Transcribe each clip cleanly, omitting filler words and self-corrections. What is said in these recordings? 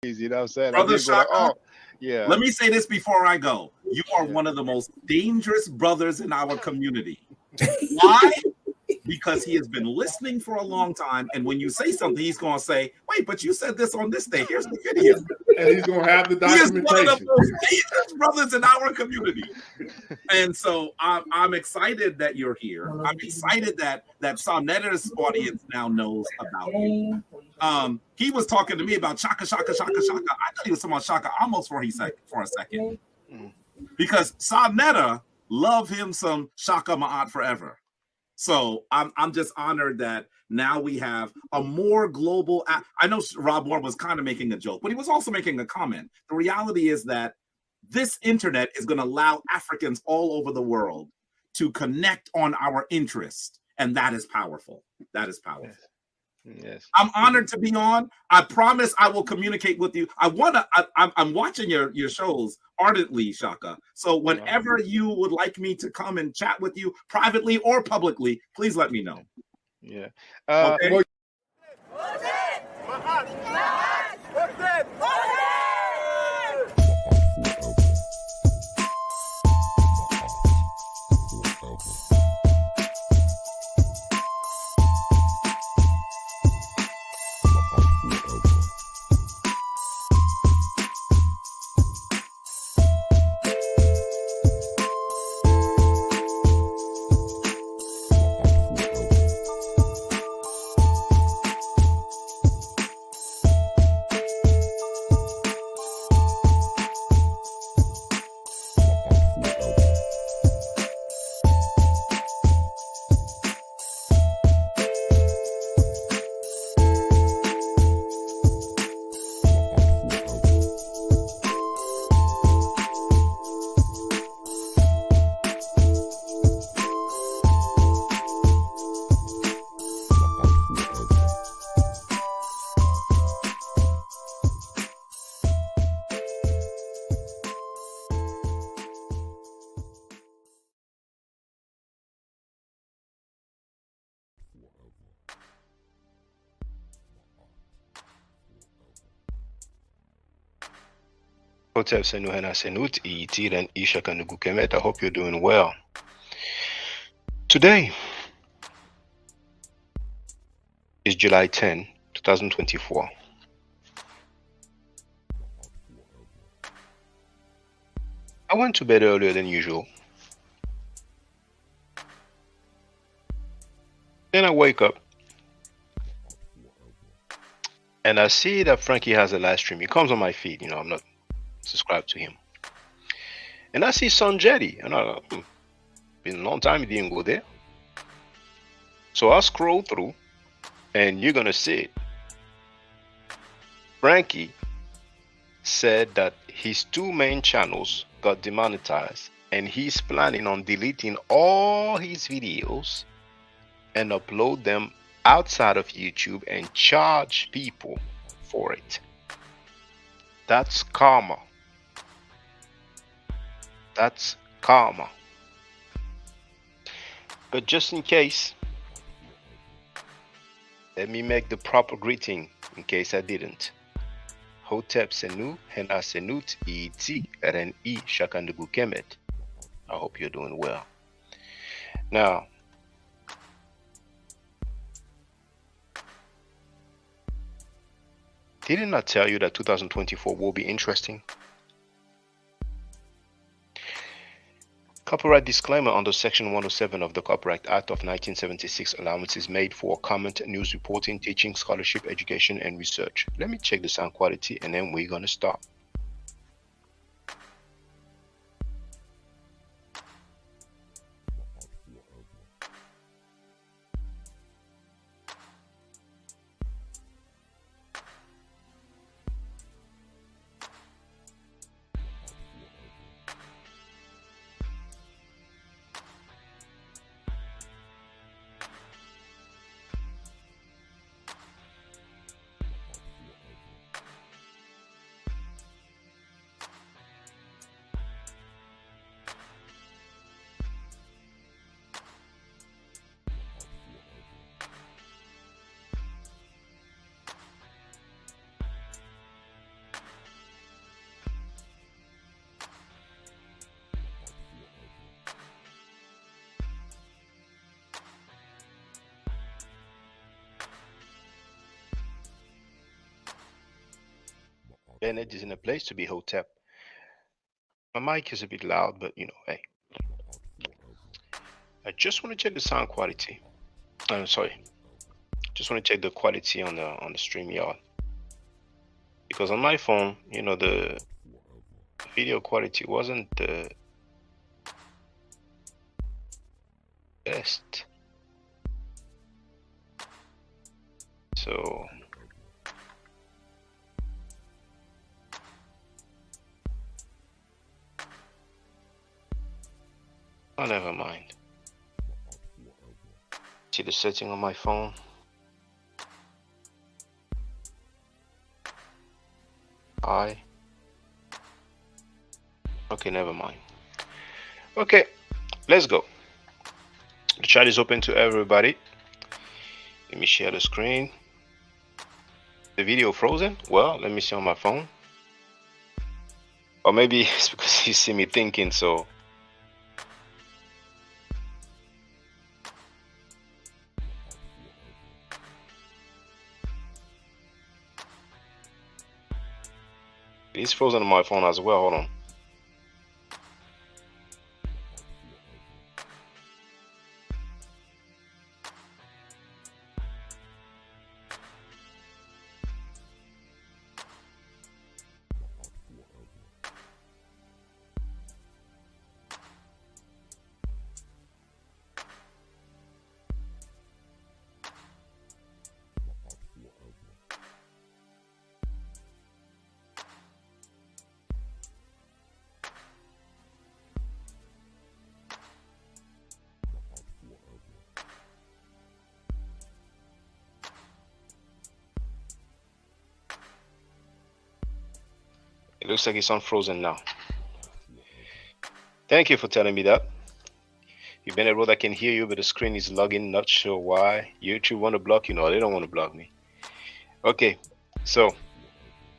You know what I'm saying? Brother Shaka, oh, yeah. Let me say this before I go. You are one of the most dangerous brothers in our community. Why? Because he has been listening for a long time, and when you say something, he's going to say, wait, but you said this on this day. Here's the video. And he's going to have the documentation. He is one of the most dangerous brothers in our community. And so I'm excited that you're here. I'm excited that Soneta's audience now knows about you. He was talking to me about Shaka. I thought he was talking about Shaka almost for a second. Because Soneta love him some Shaka Ma'at forever. So I'm just honored that now we have a more global. I know Rob Moore was kind of making a joke, but he was also making a comment. The reality is that this internet is going to allow Africans all over the world to connect on our interest, and that is powerful. That is powerful. Yes. I'm honored to be on. I promise I will communicate with you. I'm watching your shows ardently, Shaka. So whenever you would like me to come and chat with you privately or publicly, please let me know. Yeah. Okay? Hotep Senuhena Senut Itiren Ishakanugu Kemet. I hope you're doing well. Today is July 10, 2024. I went to bed earlier than usual. Then I wake up and I see that Frankie has a live stream. He comes on my feed, I'm not subscribed to him. And I see Son Jetty, and been a long time he didn't go there. So I scroll through, and you're gonna see it. Frankie said that his 2 main channels got demonetized, and he's planning on deleting all his videos and upload them outside of YouTube and charge people for it. That's karma. That's karma. But just in case, let me make the proper greeting in case I didn't. Hotep Senu Hena Senut Iti Ren I Shakandugu Kemet. I hope you're doing well. Now, didn't I tell you that 2024 will be interesting? Copyright disclaimer under Section 107 of the Copyright Act of 1976. Allowance is made for comment, news reporting, teaching, scholarship, education, and research. Let me check the sound quality and then we're going to start. Bennett is in a place to be Hotep. My mic is a bit loud, but hey. I just want to check the sound quality. I'm sorry. Just want to check the quality on the StreamYard. Because on my phone, the video quality wasn't the best. So never mind. See the setting on my phone. Okay, never mind. Okay, let's go. The chat is open to everybody. Let me share the screen. The video frozen? Well, let me see on my phone. Or maybe it's because you see me thinking, so. It's frozen on my phone as well. Hold on. It looks like it's unfrozen now. Thank you for telling me that. You've been a road, I can hear you, but the screen is logging. Not sure why. YouTube want to block you. No, they don't want to block me. Okay, so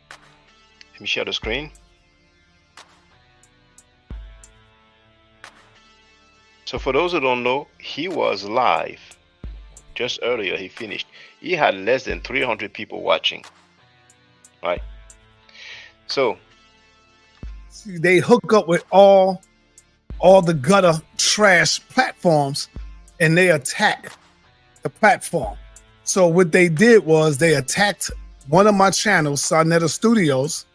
let me share the screen. So for those who don't know, he was live just earlier. He finished. He had less than 300 people watching. Right. So they hook up with all the gutter trash platforms and they attack the platform. So what they did was they attacked one of my channels, Sonetta Studios,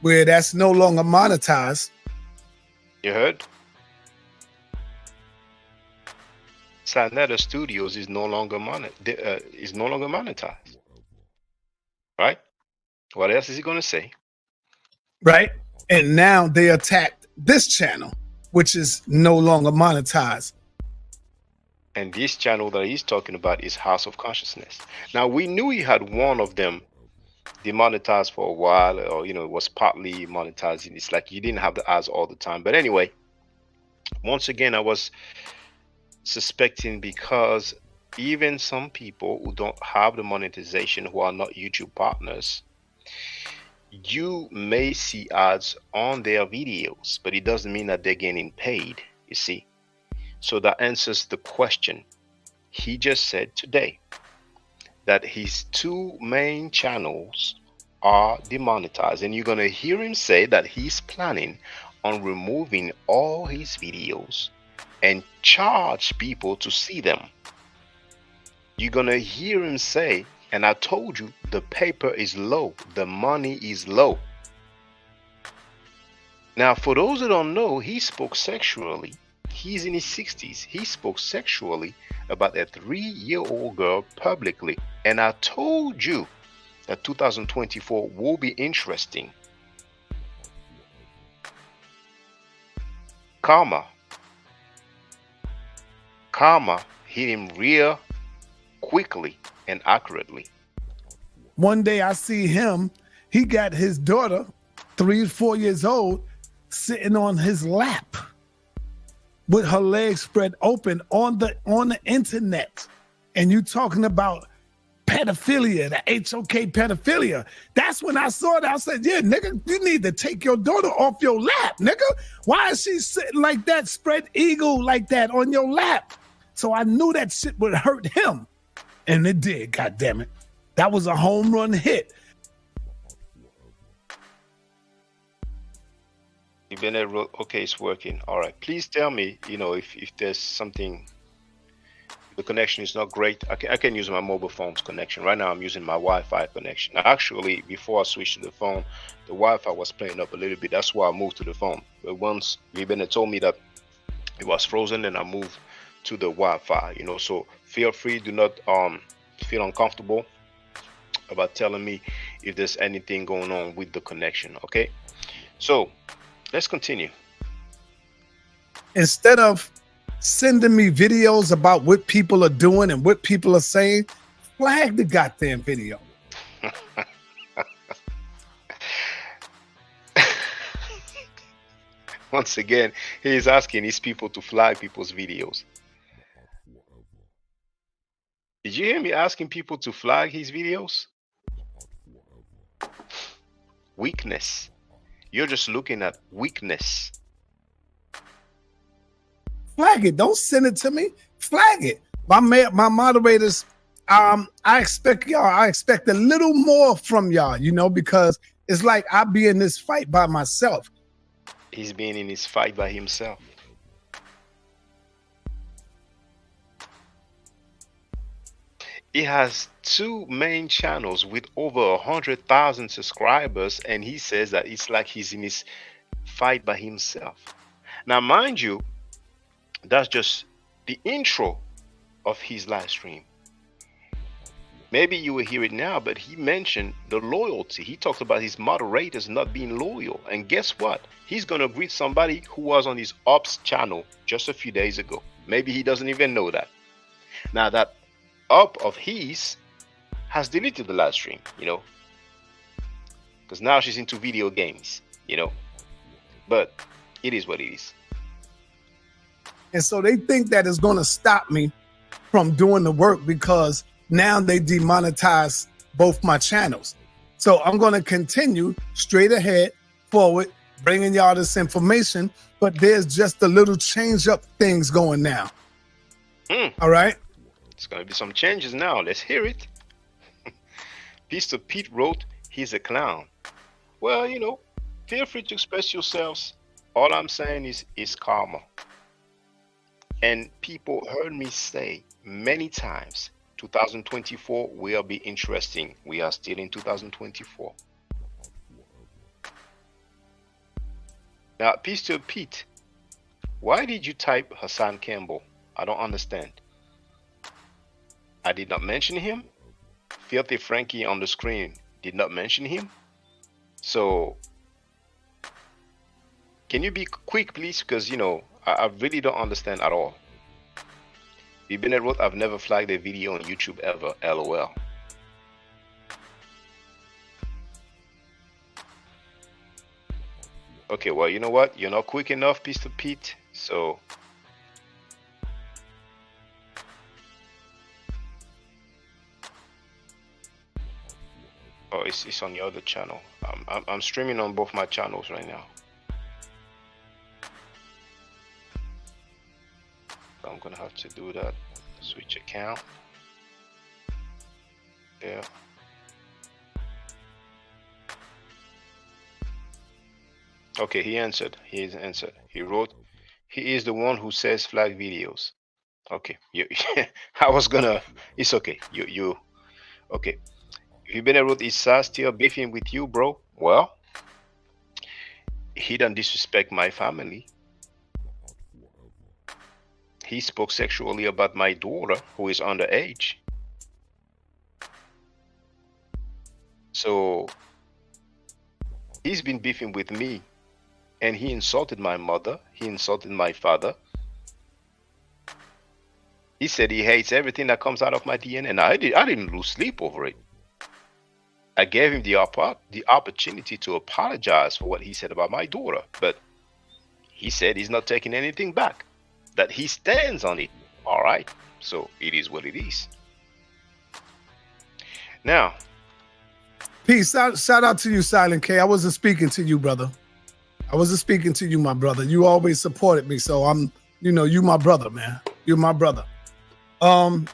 where that's no longer monetized. You heard? Sonetta Studios is no longer monetized. Right? What else is he gonna say? Right? And now they attacked this channel, which is no longer monetized. And this channel that he's talking about is House of Consciousness. Now, we knew he had one of them demonetized for a while, or it was partly monetized. It's like you didn't have the ads all the time. But anyway, once again, I was suspecting, because even some people who don't have the monetization, who are not YouTube partners, you may see ads on their videos, but it doesn't mean that they're getting paid, you see. So that answers the question. He just said today that his two main channels are demonetized, and you're going to hear him say that he's planning on removing all his videos and charge people to see them. You're going to hear him say, and I told you, the paper is low, the money is low. Now, for those who don't know, he spoke sexually. He's in his 60s. He spoke sexually about a 3-year-old girl publicly. And I told you that 2024 will be interesting. Karma hit him real quickly and accurately. One day I see him, he got his daughter, 3 or 4 years old, sitting on his lap with her legs spread open on the internet. And you talking about pedophilia, the HOK pedophilia. That's when I saw that. I said, yeah, nigga, you need to take your daughter off your lap, nigga. Why is she sitting like that, spread eagle like that on your lap? So I knew that shit would hurt him. And it did, goddammit. That was a home run hit. Bennett wrote, okay, it's working. All right. Please tell me, if there's something, the connection is not great. I can use my mobile phone's connection. Right now, I'm using my Wi-Fi connection. Actually, before I switched to the phone, the Wi-Fi was playing up a little bit. That's why I moved to the phone. But once Bennett told me that it was frozen, and I moved to the Wi-Fi. So feel free, do not feel uncomfortable about telling me if there's anything going on with the connection. Okay, so let's continue. Instead of sending me videos about what people are doing and what people are saying, flag the goddamn video. Once again, he is asking his people to flag people's videos. Did you hear me asking people to flag his videos? Weakness. You're just looking at weakness. Flag it. Don't send it to me. Flag it. My moderators, I expect a little more from y'all, because it's like I be in this fight by myself. He's being in his fight by himself. He has 2 main channels with over 100,000 subscribers, and he says that it's like he's in his fight by himself. Now, mind you, that's just the intro of his live stream. Maybe you will hear it now, but he mentioned the loyalty. He talked about his moderators not being loyal. And guess what? He's going to greet somebody who was on his Ops channel just a few days ago. Maybe he doesn't even know that. Now, that Up of his has deleted the live stream, because now she's into video games, but it is what it is. And so they think that it's going to stop me from doing the work because now they demonetize both my channels. So I'm going to continue straight ahead, forward, bringing y'all this information, but there's just a little change up things going now. All right. It's going to be some changes now. Let's hear it. Mr. Pete wrote, he's a clown. Well, feel free to express yourselves. All I'm saying is karma. And people heard me say many times, 2024 will be interesting. We are still in 2024. Now, Mr. Pete, why did you type Hassan Campbell? I don't understand. I did not mention him. Filthy Frankie on the screen did not mention him. So, can you be quick, please? Because, I really don't understand at all. Bennett wrote, I've never flagged a video on YouTube ever. LOL. Okay, well, you know what? You're not quick enough, Mr. Pete. So, oh, it's on your other channel. I'm streaming on both my channels right now. I'm gonna have to do that. Switch account. Yeah. Okay, he answered. He answered. He wrote, he is the one who says flag videos. Okay, I was gonna. It's okay. You. Okay. If Bennett wrote, is Sa still beefing with you, bro? Well, he done disrespect my family. He spoke sexually about my daughter, who is underage. So he's been beefing with me, and he insulted my mother. He insulted my father. He said he hates everything that comes out of my DNA, and I didn't lose sleep over it. I gave him the opportunity to apologize for what he said about my daughter, but he said he's not taking anything back, that he stands on it. All right, so it is what it is. Now, peace. Shout out to you, Silent K. I wasn't speaking to you, brother. I wasn't speaking to you, my brother. You always supported me, so I'm, you my brother, man. You're my brother. I'm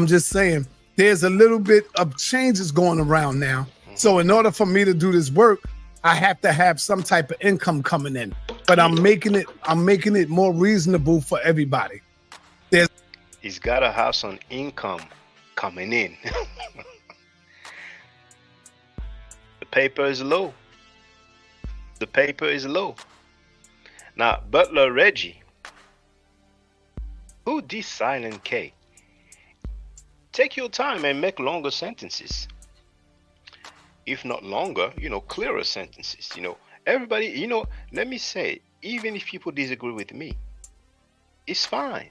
just saying, there's a little bit of changes going around now. So in order for me to do this work, I have to have some type of income coming in, but I'm making it more reasonable for everybody. He's gotta have some income coming in. The paper is low. The paper is low. Now, Butler Reggie, who this Silent K? Take your time and make longer sentences. If not longer, clearer sentences. Everybody, let me say, even if people disagree with me, it's fine,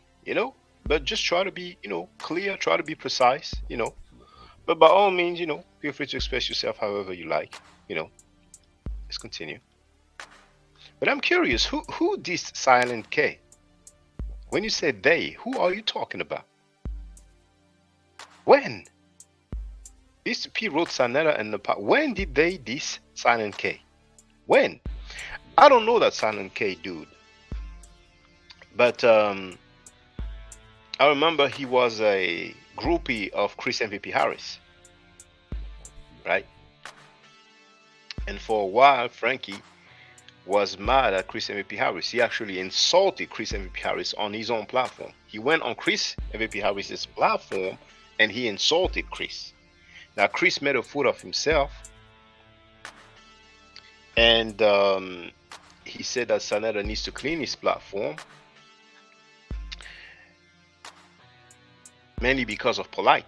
but just try to be, clear, try to be precise, but by all means, feel free to express yourself however you like, let's continue. But I'm curious, who this Silent K? When you say they, who are you talking about? When? Mr. P wrote Sanetta and the past. When did they diss Silent K? When? I don't know that Silent K dude. But I remember he was a groupie of Chris MVP Harris. Right? And for a while, Frankie was mad at Chris MVP Harris. He actually insulted Chris MVP Harris on his own platform. He went on Chris MVP Harris's platform and he insulted Chris. Now, Chris made a fool of himself, and he said that Sanetta needs to clean his platform, mainly because of Polite.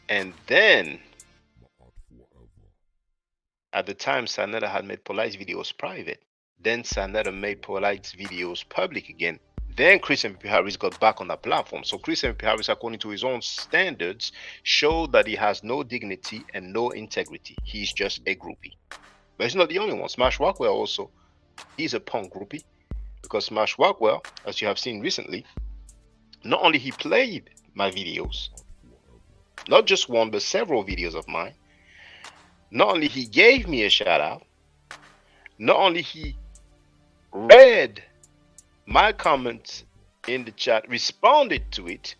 And then, at the time, Sanetta had made Polite's videos private. Then Sanetta made Polite's videos public again. Then Chris MVP Harris got back on that platform. So Chris MVP Harris, according to his own standards, showed that he has no dignity and no integrity. He's just a groupie. But he's not the only one. Smash Rockwell also, he's a punk groupie. Because Smash Rockwell, as you have seen recently, not only he played my videos, not just one, but several videos of mine. Not only he gave me a shout out, not only he read my comments in the chat, responded to it,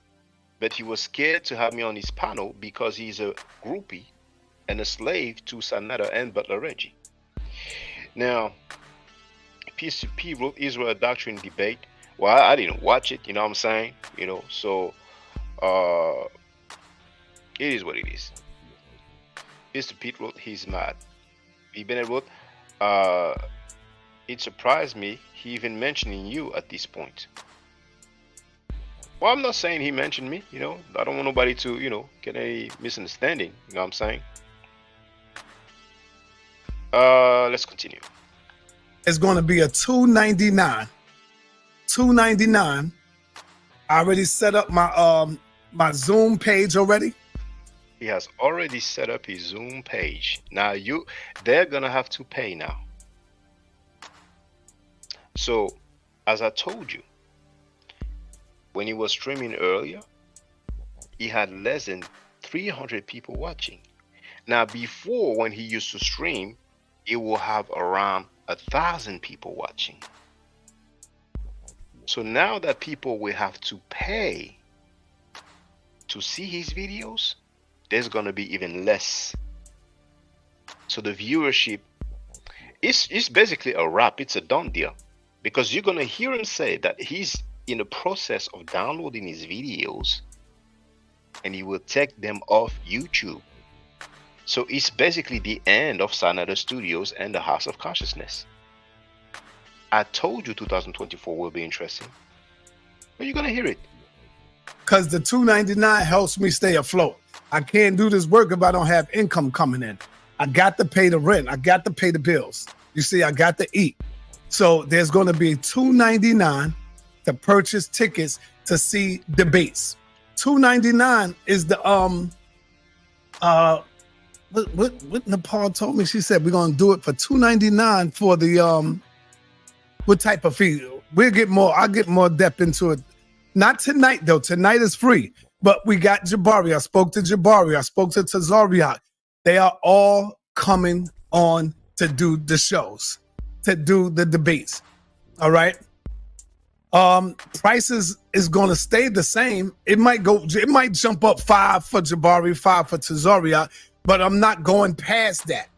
but he was scared to have me on his panel because he's a groupie and a slave to Sanetta and Butler Reggie. Now, PCP wrote Israel Doctrine Debate. Well, I didn't watch it, you know what I'm saying? So it is what it is. Mr. Pete wrote, he's mad. E. Bennett wrote, it surprised me he even mentioning you at this point. Well, I'm not saying he mentioned me, I don't want nobody to, get any misunderstanding, you know what I'm saying? Let's continue. It's going to be a $2.99. $2.99. I already set up my my Zoom page already. He has already set up his Zoom page. Now they're gonna have to pay now. So, as I told you, when he was streaming earlier, he had less than 300 people watching. Now, before, when he used to stream, he will have around 1,000 people watching. So now that people will have to pay to see his videos, there's going to be even less. So the viewership is basically a wrap. It's a done deal, because you're going to hear him say that he's in the process of downloading his videos and he will take them off YouTube. So it's basically the end of Sanetta Studios and the House of Consciousness. I told you 2024 will be interesting, but you're going to hear it. Because the $2.99 helps me stay afloat. I can't do this work if I don't have income coming in. I got to pay the rent. I got to pay the bills. You see, I got to eat. So there's going to be $2.99 to purchase tickets to see debates. $2.99 is the what Nepal told me. She said we're going to do it for $2.99 for the what type of fee? I'll get more depth into it. Not tonight though. Tonight is free. But we got Jabari. I spoke to Jabari. I spoke to Tazariak. They are all coming on to do the shows, to do the debates. All right. Prices is going to stay the same. It might jump up $5 for Jabari, $5 for Tazariak. but I'm not going past that.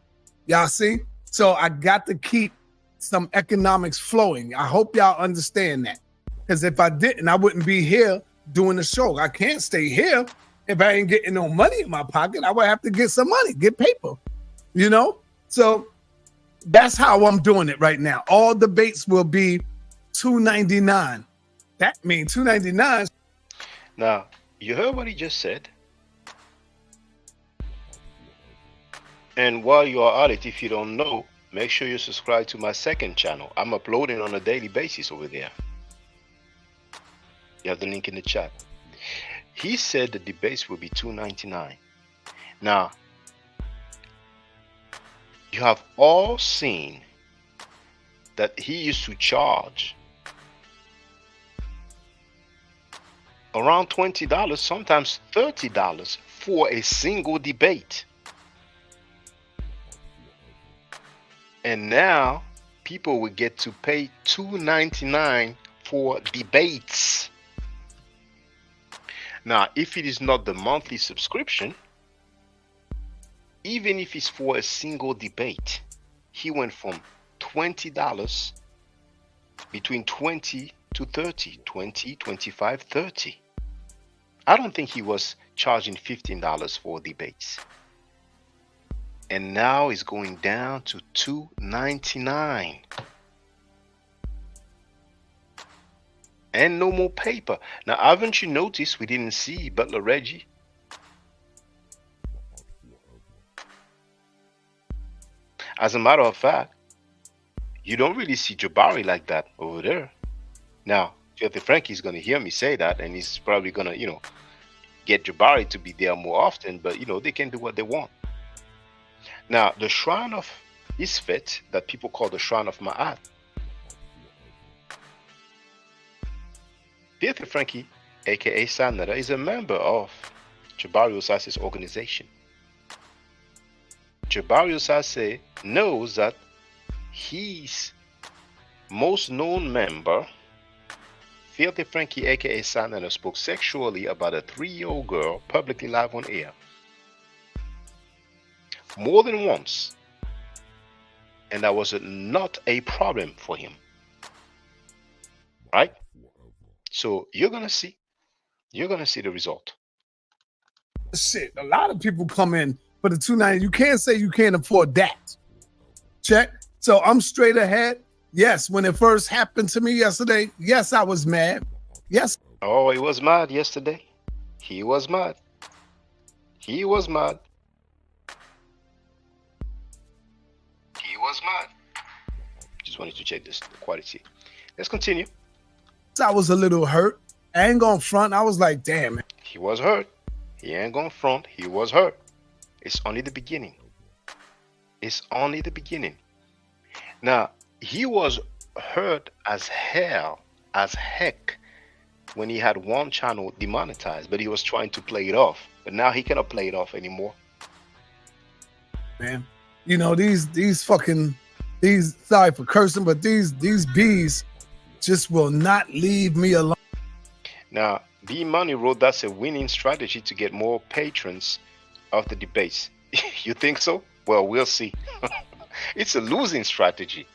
Y'all see? So I got to keep some economics flowing. I hope y'all understand that. Because if I didn't, I wouldn't be here doing the show. I can't stay here if I ain't getting no money in my pocket. I would have to get some money, get paper, you know? So that's how I'm doing it right now. All debates will be $2.99. That means $2.99. Now, you heard what he just said. And while you are at it, if you don't know, make sure you subscribe to my second channel. I'm uploading on a daily basis over there. You have the link in the chat. He said the debates will be $2.99. Now, you have all seen that he used to charge around $20, sometimes $30 for a single debate. And now people will get to pay $2.99 for debates. Now, if it is not the monthly subscription, even if it's for a single debate, he went from $20 between 20 to 30, 20, 25, 30. I don't think he was charging $15 for debates. And now it's going down to $2.99. And no more paper. Now, haven't you noticed we didn't see Butler Reggie? As a matter of fact, you don't really see Jabari like that over there. Now, Filthy Frankie's going to hear me say that, and he's probably going to, get Jabari to be there more often, but, they can do what they want. Now, the Shrine of Isfet, that people call the Shrine of Ma'at, Filthy Frankie, aka Sanada, is a member of Jabari Osasi's organization. Jabari Osasi knows that his most known member, Filthy Frankie, aka Sanada, spoke sexually about a 3-year-old girl publicly live on air more than once, and that was not a problem for him, right? So you're gonna see the result. Shit, a lot of people come in for the $2.99. You can't say you can't afford that. Check. So I'm straight ahead. Yes, when it first happened to me yesterday, yes, I was mad. Yes. Oh, he was mad yesterday. He was mad. He was mad. He was mad. Just wanted to check the quality. Let's continue. I was a little hurt. I ain't gonna front. I was like, damn. He was hurt. He ain't gonna front. He was hurt. It's only the beginning. It's only the beginning. Now, he was hurt as hell, as heck, when he had one channel demonetized, but he was trying to play it off. But now he cannot play it off anymore. Man, these sorry for cursing, but these bees just will not leave me alone. Now, B Money wrote that's a winning strategy to get more patrons of the debates. You think so? Well, we'll see. It's a losing strategy.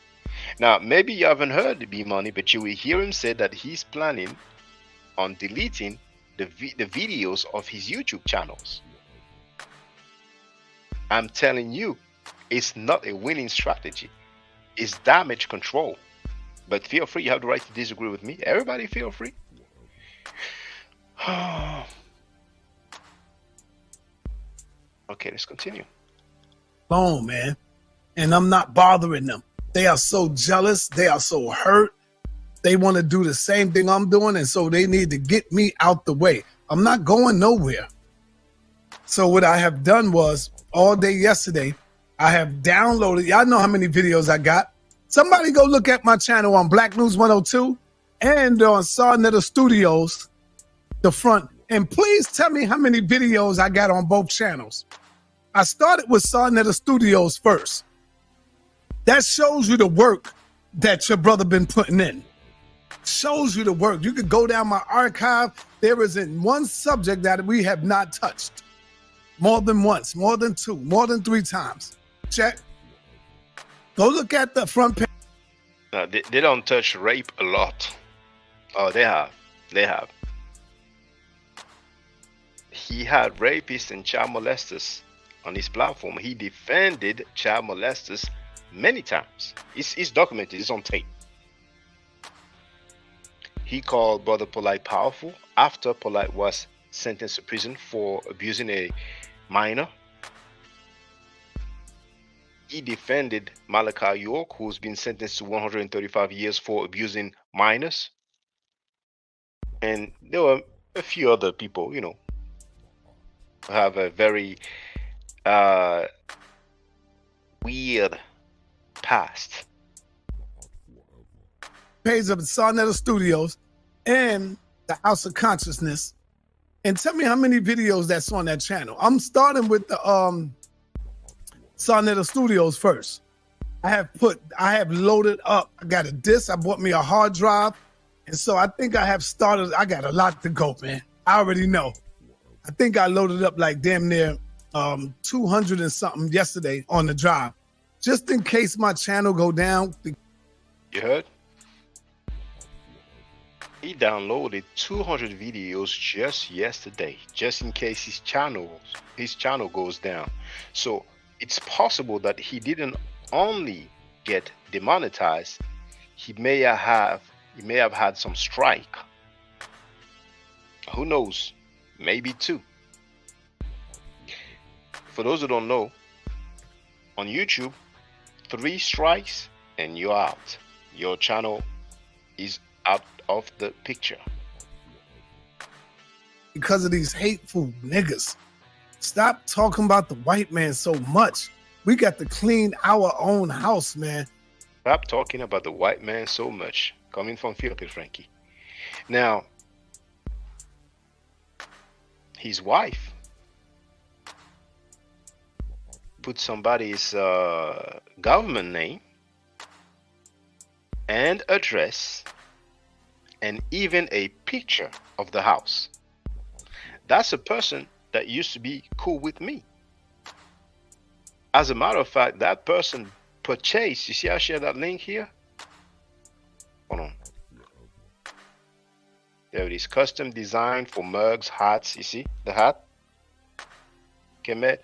Now, maybe you haven't heard B Money, but you will hear him say that he's planning on deleting the videos of his YouTube channels. I'm telling you, it's not a winning strategy. It's damage control. But feel free, you have the right to disagree with me. Everybody feel free. Okay, let's continue. Oh, man. And I'm not bothering them. They are so jealous. They are so hurt. They want to do the same thing I'm doing, and so they need to get me out the way. I'm not going nowhere. So what I have done was, all day yesterday, I have downloaded, y'all know how many videos I got. Somebody go look at my channel on Black News 102 and on Sarnetta Studios, the front. And please tell me how many videos I got on both channels. I started with Sarnetta Studios first. That shows you the work that your brother been putting in. Shows you the work. You could go down my archive. There isn't one subject that we have not touched. more than once, more than two, more than 3 times. Check. Go look at the front page. They don't touch rape a lot. Oh, they have. They have. He had rapists and child molesters on his platform. He defended child molesters many times. It's documented. It's on tape. He called Brother Polite powerful after Polite was sentenced to prison for abusing a minor. He defended Malachi York, who's been sentenced to 135 years for abusing minors. And there were a few other people, you know, who have a very weird past. Page of the Sarnetta Studios and the House of Consciousness. And tell me how many videos that's on that channel. I'm starting with the Sarnetta Studios first. I have loaded up. I got a disc. I bought me a hard drive. And so I think I have started. I got a lot to go, man. I already know. I think I loaded up like damn near 200 and something yesterday on the drive. Just in case my channel go down. You heard? He downloaded 200 videos just yesterday, just in case his channel goes down. So it's possible that he didn't only get demonetized, he may have had some strike. Who knows? Maybe 2. For those who don't know, on YouTube, 3 strikes and you're out. Your channel is out of the picture. Because of these hateful niggas. Stop talking about the white man so much. We got to clean our own house, man. Stop talking about the white man so much. Coming from Philippines, Frankie. Now, his wife put somebody's government name and address and even a picture of the house. That's a person that used to be cool with me. As a matter of fact, that person purchased, you see I share that link here? Hold on. There it is, custom design for mugs, hats, you see the hat? Kemet.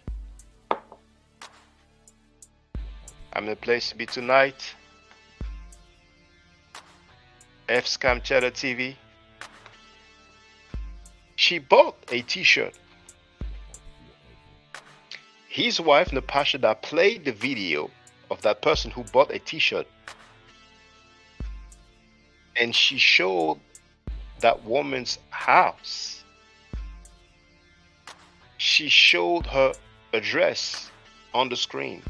I'm the place to be tonight. F-Scam Cheddar TV. She bought a t-shirt. His wife Napashada played the video of that person who bought a t-shirt, and she showed that woman's house. She showed her address on the screen.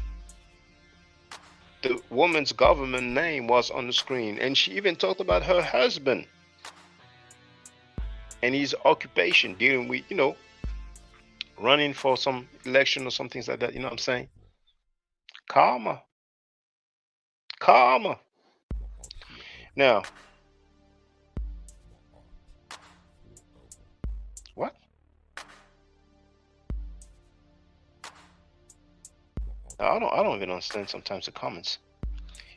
The woman's government name was on the screen, and she even talked about her husband and his occupation, dealing with, you know, running for some election or some things like that. You know what I'm saying? Karma. Karma. Now, what? I don't even understand sometimes the comments.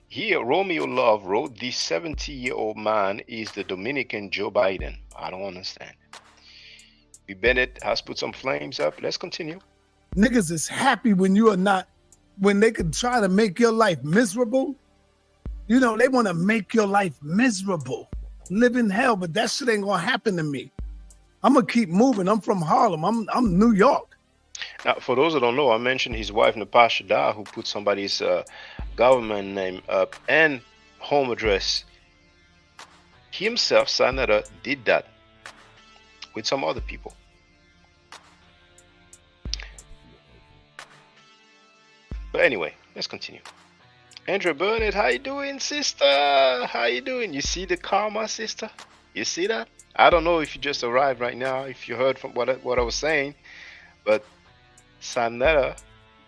Here, Romeo Love wrote, "This 70-year-old man is the Dominican Joe Biden." I don't understand. B. Bennett has put some flames up. Let's continue. Niggas is happy when you are not, when they could try to make your life miserable. You know, they want to make your life miserable. Live in hell, but that shit ain't gonna happen to me. I'm gonna keep moving. I'm from Harlem. I'm New York. Now, for those who don't know, I mentioned his wife Napashada, who put somebody's government name up and home address. He himself, Sarnetta, did that with some other people. But anyway, let's continue. Andrea Burnett, how you doing, sister? How you doing? You see the karma, sister? You see that? I don't know if you just arrived right now, if you heard from what I was saying, but Sarnetta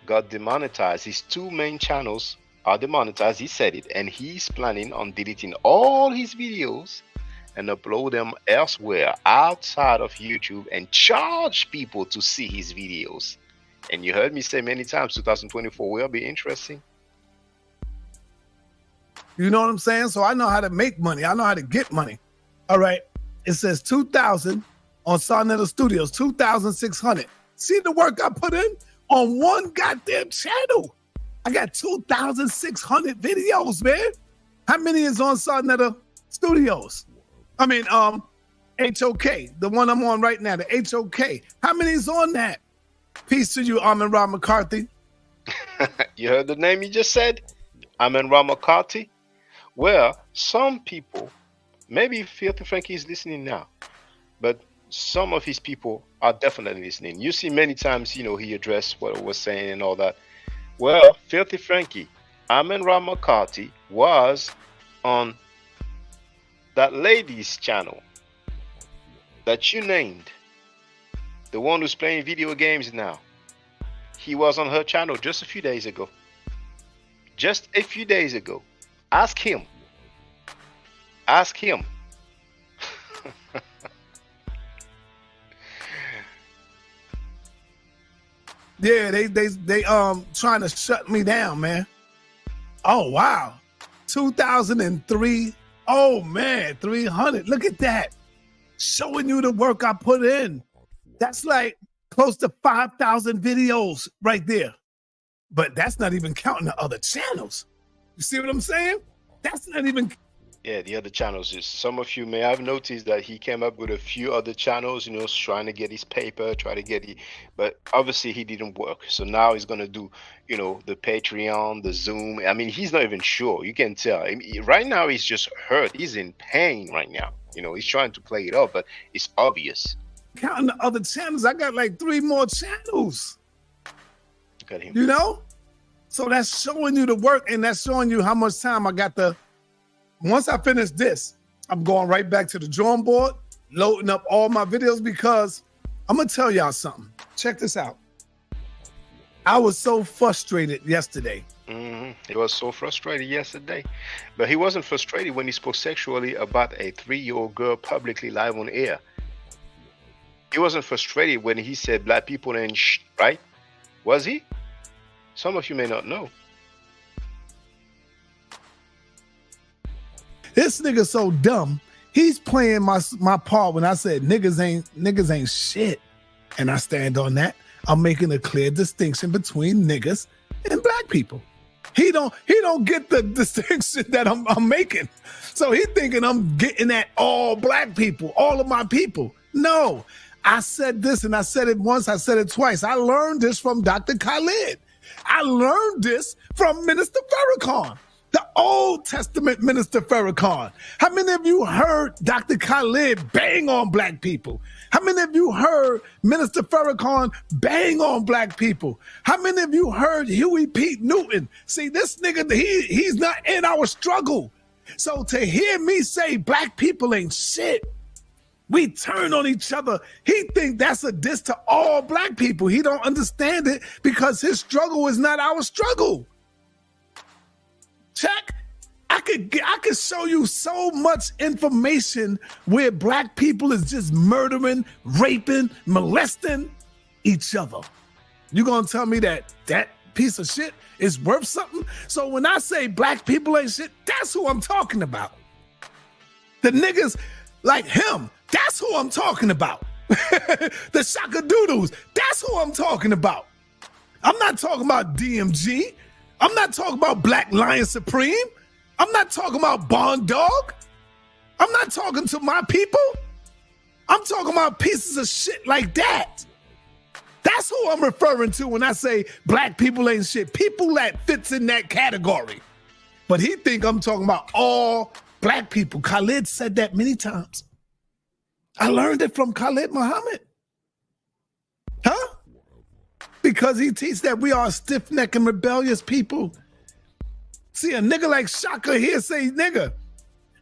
got demonetized. His 2 main channels are demonetized. He said it, and he's planning on deleting all his videos and upload them elsewhere outside of YouTube and charge people to see his videos. And you heard me say many times, 2024 will be interesting. You know what I'm saying? So I know how to make money. I know how to get money. All right. It says 2,000 on Sonetta Studios, 2,600. See the work I put in on one goddamn channel. I got 2,600 videos, man. How many is on Sonetta Studios? I mean, HOK, the one I'm on right now, the HOK. How many is on that? Peace to you, Armin Ra McCarthy. You heard the name you just said? Armin Ra McCarthy? Well, some people, maybe Filthy Frankie is listening now, but some of his people are definitely listening. You see many times, you know, he addressed what I was saying and all that. Well, Filthy Frankie, Armin Ra McCarthy was on that lady's channel that you named, the one who's playing video games now. He was on her channel just a few days ago. Just a few days ago. Ask him. Ask him. Yeah, they trying to shut me down, man. Oh wow. 2003. Oh man, 300. Look at that. Showing you the work I put in. That's like close to 5,000 videos right there. But that's not even counting the other channels. You see what I'm saying? That's not even. Yeah, the other channels. Is some of you may have noticed that he came up with a few other channels, you know, trying to get his paper, try to get it, but obviously he didn't work. So now he's gonna do, you know, the Patreon, the Zoom. I mean, he's not even sure. You can tell. I mean, right now he's just hurt. He's in pain right now. You know, he's trying to play it up, but it's obvious. Counting the other channels, I got like 3 more channels. Look at him. You know? So that's showing you the work, and that's showing you how much time I got to. Once I finish this, I'm going right back to the drawing board, loading up all my videos, because I'm going to tell y'all something. Check this out. I was so frustrated yesterday. He was so frustrated yesterday, but he wasn't frustrated when he spoke sexually about a 3-year-old girl publicly live on air. He wasn't frustrated when he said black people ain't shit, right? Was he? Some of you may not know. This nigga so dumb. He's playing my part when I said niggas ain't shit, and I stand on that. I'm making a clear distinction between niggas and black people. He don't get the distinction that I'm making. So he thinking I'm getting at all black people, all of my people. No, I said this, and I said it once, I said it twice. I learned this from Dr. Khalid. I learned this from Minister Farrakhan, the Old Testament Minister Farrakhan. How many of you heard Dr. Khalid bang on black people? How many of you heard Minister Farrakhan bang on black people? How many of you heard Huey P. Newton? See, this nigga, he's not in our struggle. So to hear me say black people ain't shit, we turn on each other. He think that's a diss to all black people. He don't understand it because his struggle is not our struggle. Check. I could show you so much information where black people is just murdering, raping, molesting each other. You gonna tell me that piece of shit is worth something? So when I say black people ain't shit, that's who I'm talking about. The niggas like him, that's who I'm talking about. The Shaka Doodles, that's who I'm talking about. I'm not talking about DMG. I'm not talking about Black Lion Supreme. I'm not talking about Bond Dog. I'm not talking to my people. I'm talking about pieces of shit like that. That's who I'm referring to when I say black people ain't shit. People that fits in that category. But he think I'm talking about all black people. Khalid said that many times. I learned it from Khalid Muhammad. Huh? Because he teaches that we are stiff-necked and rebellious people. See, a nigga like Shaka here say nigga.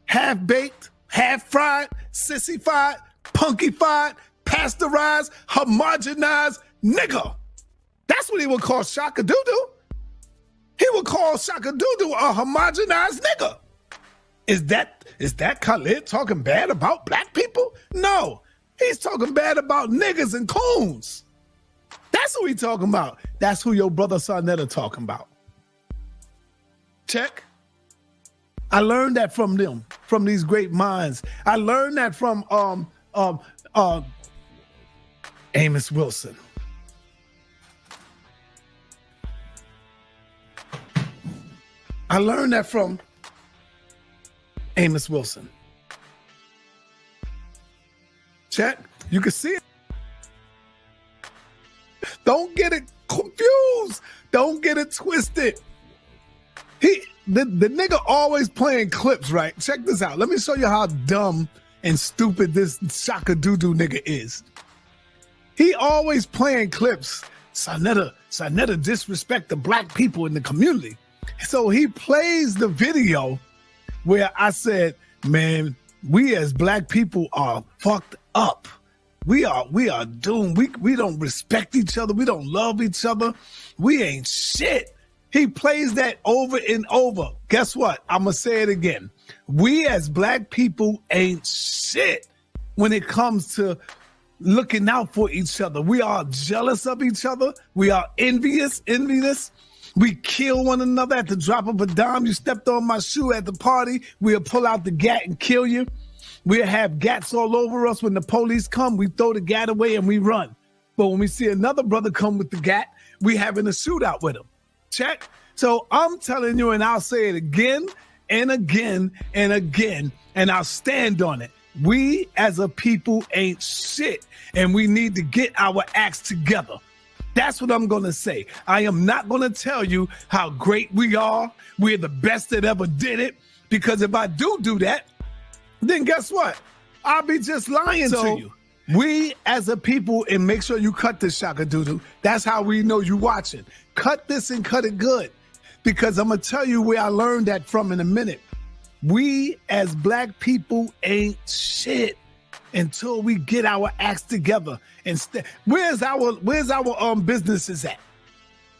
Half-baked, half-fried, sissified, punkified, pasteurized, homogenized nigga. That's what he would call Shaka Doodoo. He would call Shaka Doodoo a homogenized nigga. Is that Khalid talking bad about black people? No, he's talking bad about niggas and coons. That's who we talking about. That's who your brother Sarnetta talking about. Check. I learned that from them, from these great minds. I learned that from Amos Wilson. I learned that from Amos Wilson. Check. You can see it. Don't get it confused. Don't get it twisted. The nigga always playing clips, right? Check this out. Let me show you how dumb and stupid this Shaka Doo-Doo nigga is. He always playing clips. Sarnetta disrespect the black people in the community. So he plays the video where I said, man, we as black people are fucked up. We are doomed. We don't respect each other. We don't love each other. We ain't shit. He plays that over and over. Guess what? I'm going to say it again. We as black people ain't shit when it comes to looking out for each other. We are jealous of each other. We are envious. We kill one another at the drop of a dime. You stepped on my shoe at the party, we'll pull out the gat and kill you. We'll have gats all over us. When the police come, we throw the gat away and we run. But when we see another brother come with the gat, we having a shootout with him. Check. So I'm telling you, and I'll say it again and again and again, and I'll stand on it. We as a people ain't shit, and we need to get our acts together. That's what I'm going to say. I am not going to tell you how great we are. We're the best that ever did it, because if I do that, then guess what? I'll be just lying to you. We as a people, and make sure you cut this, Shaka Doodoo. That's how we know you watching. Cut this and cut it good, because I'm going to tell you where I learned that from in a minute. We as black people ain't shit until we get our acts together. Where's our businesses at?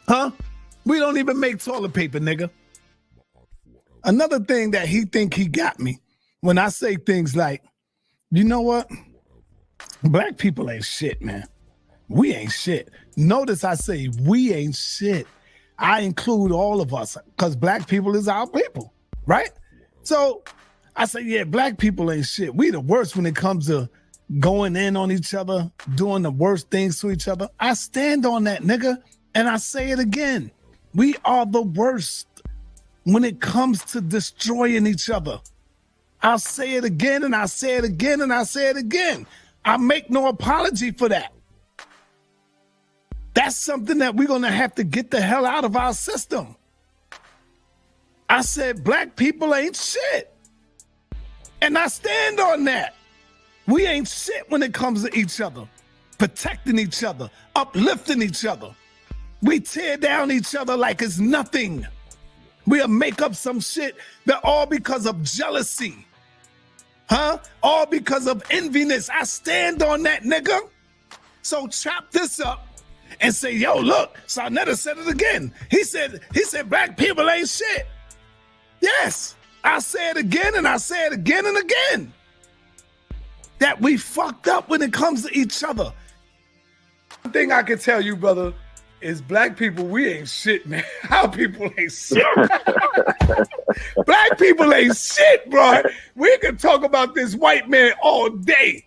Huh? We don't even make toilet paper, nigga. Another thing that he think he got me, when I say things like, you know what? Black people ain't shit, man. We ain't shit. Notice I say we ain't shit. I include all of us, because black people is our people, right? So I say, yeah, black people ain't shit. We the worst when it comes to going in on each other, doing the worst things to each other. I stand on that, nigga, and I say it again. We are the worst when it comes to destroying each other. I'll say it again, and I say it again, and I say it again. I make no apology for that. That's something that we're going to have to get the hell out of our system. I said black people ain't shit. And I stand on that. We ain't shit when it comes to each other, protecting each other, uplifting each other. We tear down each other like it's nothing. We'll make up some shit, that all because of jealousy. Huh? All because of enviness. I stand on that, nigga. So chop this up and say, yo, look, Sarnetta said it again. He said black people ain't shit. Yes, I say it again, and I say it again and again. That we fucked up when it comes to each other. One thing I can tell you, brother, is black people, we ain't shit, man. Our people ain't shit. Black people ain't shit, bro. We can talk about this white man all day.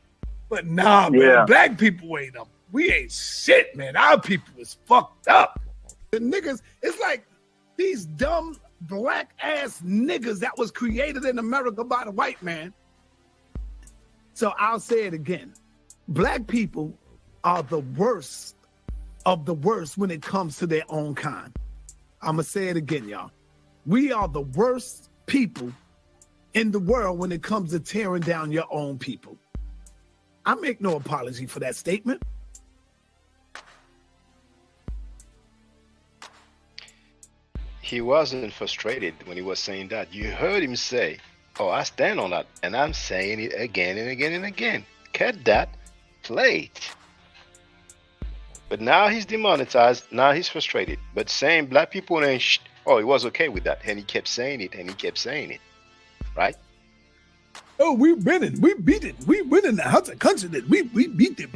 But nah, man, black people ain't them. We ain't shit, man. Our people is fucked up. The niggas, it's like these dumb black ass niggas that was created in America by the white man. So I'll say it again. Black people are the worst of the worst when it comes to their own kind. I'm going to say it again, y'all. We are the worst people in the world when it comes to tearing down your own people. I make no apology for that statement. He wasn't frustrated when he was saying that. You heard him say, oh, I stand on that, and I'm saying it again and again and again. Cut that, play it. But now he's demonetized, now he's frustrated. But saying black people ain't oh, he was okay with that. And he kept saying it, and he kept saying it. Right? Oh, we winning. We beat it. We winning the house of country. We beat them.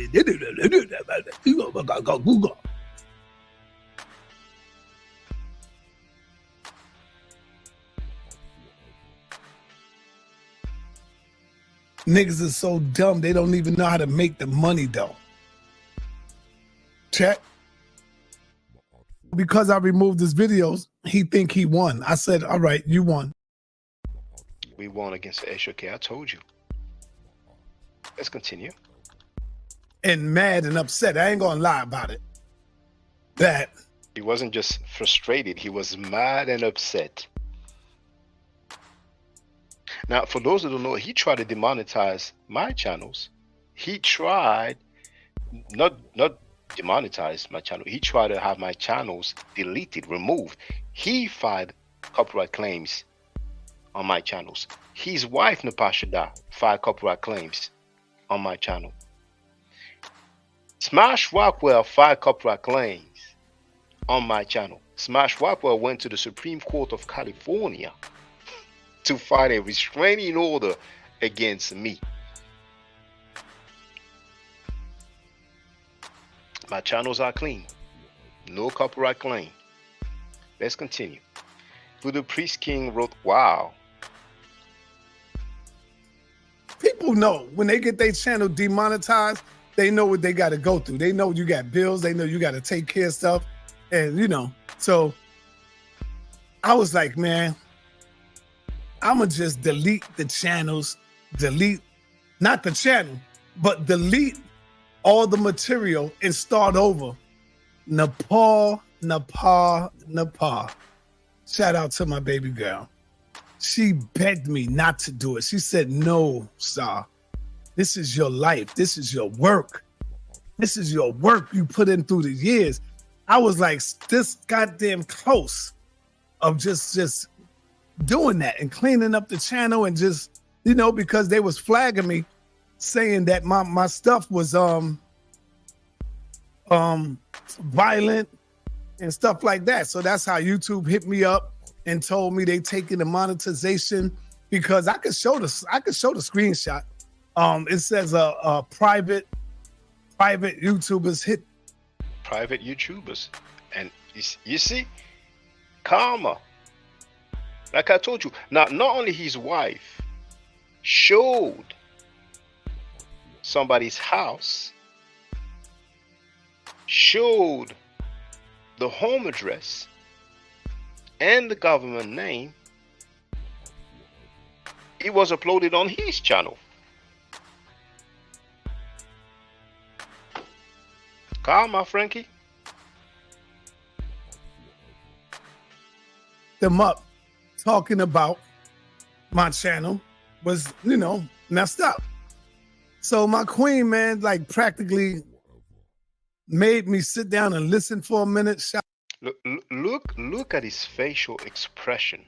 Niggas is so dumb, they don't even know how to make the money though. Check. Because I removed his videos, he think he won. I said, all right, you won. We won against the HOK. I told you. Let's continue. And mad and upset. I ain't gonna lie about it. That he wasn't just frustrated, he was mad and upset. Now, for those who don't know, he tried to demonetize my channels. He tried not demonetize my channel. He tried to have my channels deleted, removed. He filed copyright claims on my channels. His wife, Napashada, filed copyright claims on my channel. Smash Rockwell filed copyright claims on my channel. Smash Rockwell went to the Supreme Court of California to find a restraining order against me. My channels are clean. No copyright claim. Let's continue. Voodoo Priest King wrote, wow. People know when they get their channel demonetized, they know what they got to go through. They know you got bills. They know you got to take care of stuff. And, you know, so I was like, man, I'm going to just delete the channels, delete, not the channel, but delete all the material and start over. Nepal. Shout out to my baby girl. She begged me not to do it. She said, no, sir. This is your life. This is your work. This is your work you put in through the years. I was like this goddamn close of just doing that and cleaning up the channel and just, you know, because they was flagging me saying that my stuff was violent and stuff like that. So that's how YouTube hit me up and told me they taking the monetization, because I could show the screenshot. It says private YouTubers hit. Private YouTubers. And you see, karma. Like I told you, not only his wife showed somebody's house, showed the home address and the government name, it was uploaded on his channel. Karma, Frankie. Them up talking about my channel was, you know, messed up. So my queen, man, like practically made me sit down and listen for a minute. Look at his facial expression.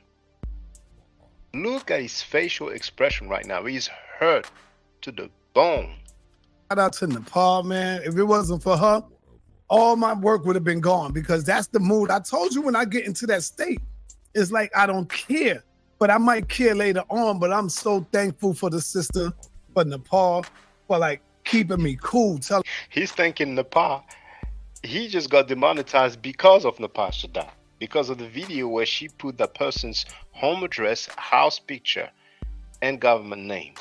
Look at his facial expression right now. He's hurt to the bone. Shout out to Nepal, man. If it wasn't for her, all my work would have been gone, because that's the mood. I told you when I get into that state, it's like I don't care, but I might care later on. But I'm so thankful for the sister, for Nepal, for like keeping me cool. He's thanking Nepal. He just got demonetized because of Nepal Shada, because of the video where she put that person's home address, house picture, and government name.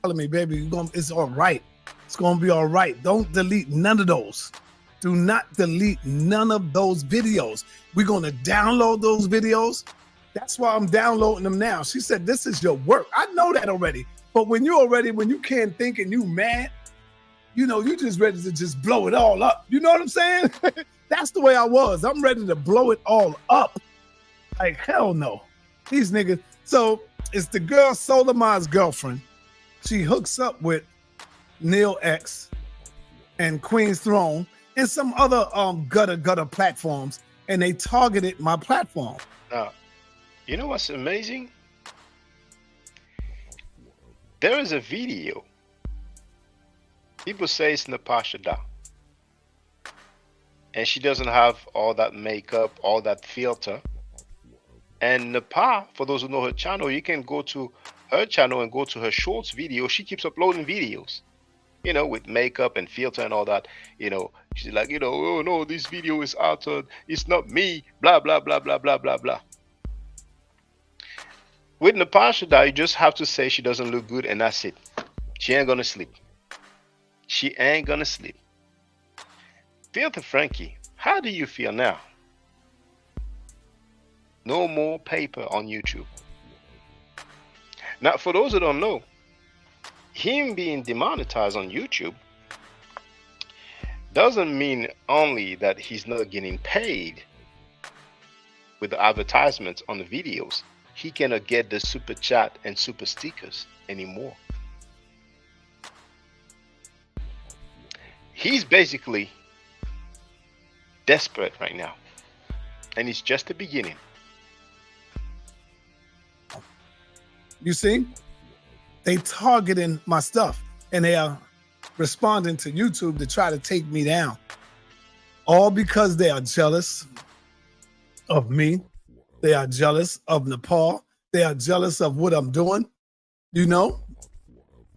Telling me, baby, it's all right. It's gonna be all right. Don't delete none of those. Do not delete none of those videos. We're gonna download those videos. That's why I'm downloading them now. She said, this is your work. I know that already. But when you can't think and you mad, you know, you just ready to just blow it all up. You know what I'm saying? That's the way I was. I'm ready to blow it all up. Like, hell no. These niggas. So it's the girl, Soleiman's girlfriend. She hooks up with Neil X and Queen's Throne and some other gutter platforms, and they targeted my platform. Now, you know what's amazing? There is a video. People say it's Napashada, and she doesn't have all that makeup, all that filter. And Napa, for those who know her channel, you can go to her channel and go to her shorts video. She keeps uploading videos, you know, with makeup and filter and all that. You know, she's like, you know, oh no, this video is altered. It's not me. Blah blah blah blah blah blah blah. With Natasha, you just have to say she doesn't look good, and that's it. She ain't gonna sleep. She ain't gonna sleep. Filthy Frankie, how do you feel now? No more paper on YouTube. Now, for those who don't know, him being demonetized on YouTube doesn't mean only that he's not getting paid with the advertisements on the videos. He cannot get the super chat and super stickers anymore. He's basically desperate right now, and it's just the beginning. You see, they targeting my stuff, and they are responding to YouTube to try to take me down, all because they are jealous of me. They are jealous of Nepal. They are jealous of what I'm doing, you know,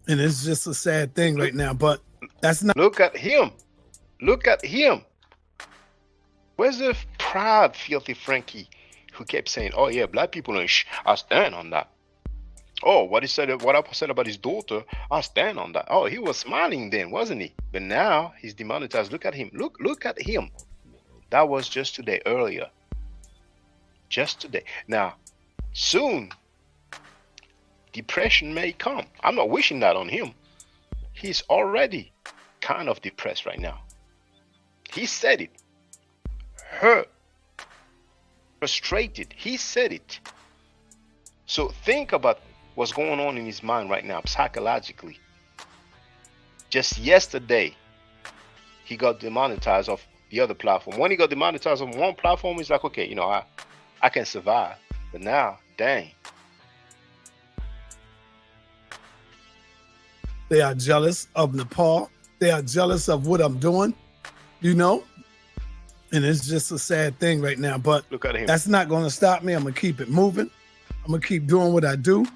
and it's just a sad thing right now, but that's not. Look at him. Look at him. Where's the proud, filthy Frankie who kept saying, oh yeah, black people, I stand on that. Oh, what I said about his daughter, I stand on that. Oh, he was smiling then, wasn't he? But now he's demonetized. Look at him. Look at him. That was just today, earlier. Just today. Now, soon, depression may come. I'm not wishing that on him. He's already kind of depressed right now. He said it. Hurt. Frustrated. He said it. So think about what's going on in his mind right now, psychologically. Just yesterday, he got demonetized off the other platform. When he got demonetized on one platform, he's like, okay, you know, I can survive. But now, dang. They are jealous of Nepal. They are jealous of what I'm doing, you know? And it's just a sad thing right now. But look at him. That's not going to stop me. I'm going to keep it moving. I'm going to keep doing what I do.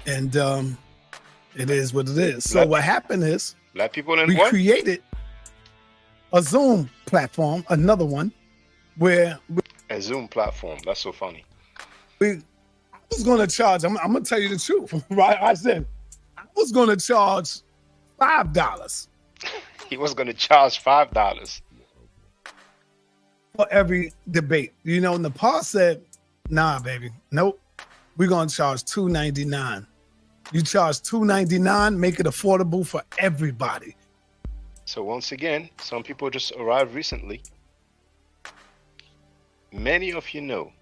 And it is what it is. So what happened is black people we created a Zoom platform, another one, where a Zoom platform. That's so funny. I was going to charge. I'm going to tell you the truth, right? I said I was going to charge $5. He was going to charge $5 for every debate. You know, Nepal said, nah, baby, nope. We're going to charge $2.99. You charge $2.99, make it affordable for everybody. So once again, some people just arrived recently. Many of you know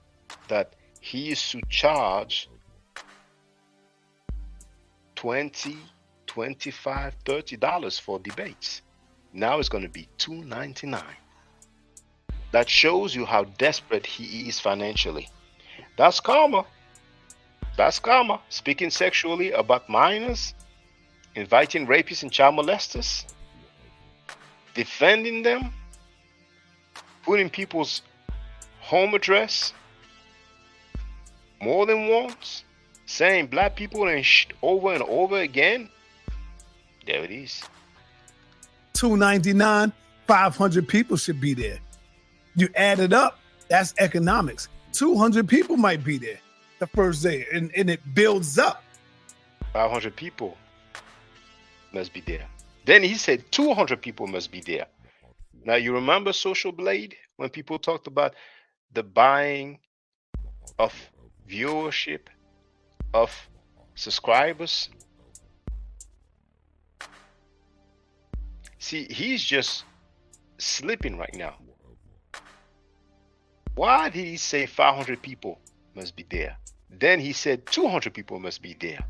that he used to charge $20, $25, $30 for debates. Now it's going to be $2.99. That shows you how desperate he is financially. That's karma. That's karma. Speaking sexually about minors, inviting rapists and child molesters, defending them, putting people's home address more than once, saying black people and over and over again. There it is. $2.99, 500 people should be there. You add it up, that's economics. 200 people might be there the first day, and it builds up. 500 people must be there. Then he said 200 people must be there. Now, you remember Social Blade when people talked about the buying of viewership, of subscribers? See, he's just sleeping right now. Why did he say 500 people must be there? Then he said 200 people must be there.